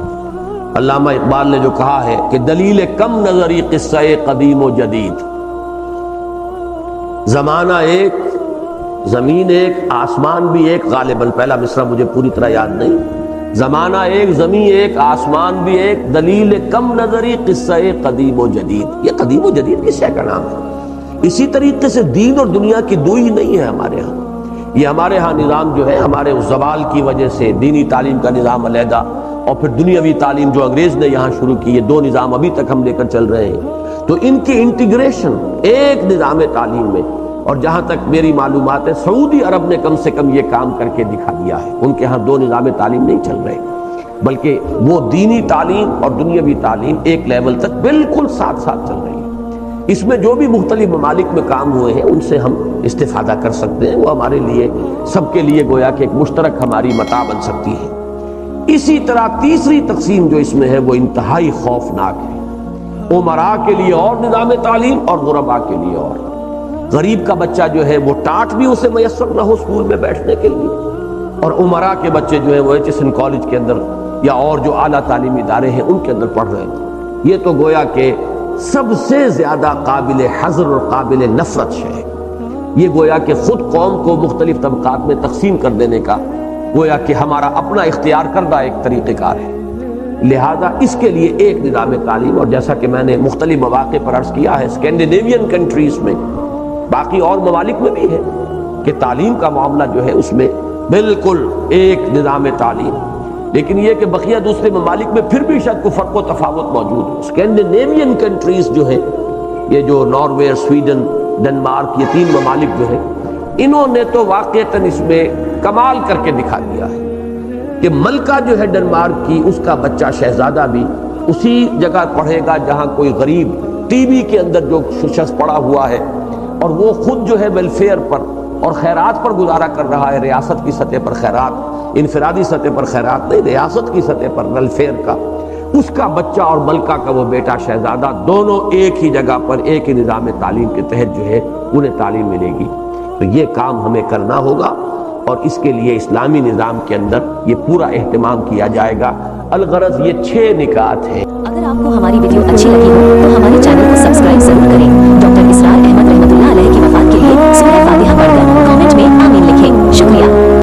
Speaker 1: علامہ اقبال نے جو کہا ہے کہ دلیل کم نظری قصہ قدیم و جدید، زمانہ ایک، زمین ایک، آسمان بھی ایک، غالباً پہلا مصرع مجھے پوری طرح یاد نہیں، زمانہ ایک، زمین ایک، آسمان بھی ایک، دلیل کم نظری قصہ قدیم و جدید۔ یہ قدیم و جدید کس شے کا نام ہے؟ اسی طریقے سے دین اور دنیا کی دو ہی نہیں ہے ہمارے ہاں۔ یہ ہمارے ہاں نظام جو ہے ہمارے اس زوال کی وجہ سے دینی تعلیم کا نظام علیحدہ اور پھر دنیاوی تعلیم جو انگریز نے یہاں شروع کی، یہ دو نظام ابھی تک ہم لے کر چل رہے ہیں، تو ان کی انٹیگریشن ایک نظام تعلیم میں، اور جہاں تک میری معلومات ہے سعودی عرب نے کم سے کم یہ کام کر کے دکھا دیا ہے۔ ان کے ہاں دو نظام تعلیم نہیں چل رہے، بلکہ وہ دینی تعلیم اور دنیاوی تعلیم ایک لیول تک بالکل ساتھ ساتھ چل رہی ہے۔ اس میں جو بھی مختلف ممالک میں کام ہوئے ہیں ان سے ہم استفادہ کر سکتے ہیں، وہ ہمارے لیے سب کے لیے گویا کہ ایک مشترک ہماری متاع بن سکتی ہے۔ اسی طرح تیسری تقسیم جو اس میں ہے وہ انتہائی خوفناک ہے، امراء کے لیے اور نظام تعلیم اور غرباء کے لیے اور۔ غریب کا بچہ جو ہے وہ ٹاٹ بھی اسے میسر نہ ہو اسکول میں بیٹھنے کے لیے، اور امراء کے بچے جو ہیں وہ ایچ ایس این کالج کے اندر یا اور جو اعلیٰ تعلیمی ادارے ہیں ان کے اندر پڑھ رہے ہیں۔ یہ تو گویا کہ سب سے زیادہ قابل حذر اور قابل نفرت ہے۔ یہ گویا کہ خود قوم کو مختلف طبقات میں تقسیم کر دینے کا گویا کہ ہمارا اپنا اختیار کردہ ایک طریقہ کار ہے۔ لہذا اس کے لیے ایک نظام تعلیم، اور جیسا کہ میں نے مختلف مواقع پر عرض کیا ہے، اسکینڈینیوین کنٹریز میں، باقی اور ممالک میں بھی ہے کہ تعلیم کا معاملہ جو ہے اس میں بالکل ایک نظام تعلیم، لیکن یہ کہ بقیہ دوسرے ممالک میں پھر بھی شاید کوئی فرق و تفاوت موجود ہے۔ اسکینڈینیوین کنٹریز جو ہے، یہ جو ناروے، سویڈن، ڈنمارک، یہ تین ممالک جو ہیں، انہوں نے تو واقعتاً اس میں کمال کر کے دکھا دیا ہے کہ ملکہ جو ہے ڈنمارک کی، اس کا بچہ شہزادہ بھی اسی جگہ پڑھے گا جہاں کوئی غریب ٹی وی کے اندر جو شخص پڑا ہوا ہے، اور وہ خود جو ہے ویلفیئر پر اور خیرات پر گزارا کر رہا ہے، ریاست کی سطح پر خیرات، انفرادی سطح پر خیرات نہیں، ریاست کی سطح پر ویلفیئر کا، اس کا بچہ اور ملکہ کا وہ بیٹا شہزادہ دونوں ایک ہی جگہ پر ایک ہی نظام تعلیم کے تحت جو ہے انہیں تعلیم ملے گی۔ تو یہ کام ہمیں کرنا ہوگا، اور اس کے لیے اسلامی نظام کے اندر یہ پورا اہتمام کیا جائے گا۔ الغرض یہ 6 نکات ہیں۔
Speaker 2: اگر آپ کو ہماری ویڈیو اچھی لگی ہو تو ہمارے چینل کو سبسکرائب ضرور کریں۔ ڈاکٹر اسرار احمد رحمت اللہ علیہ کی وفات کے لیے سورہ فاتحہ پڑھ کر کامنٹ میں آمین لکھیں۔ شکریہ.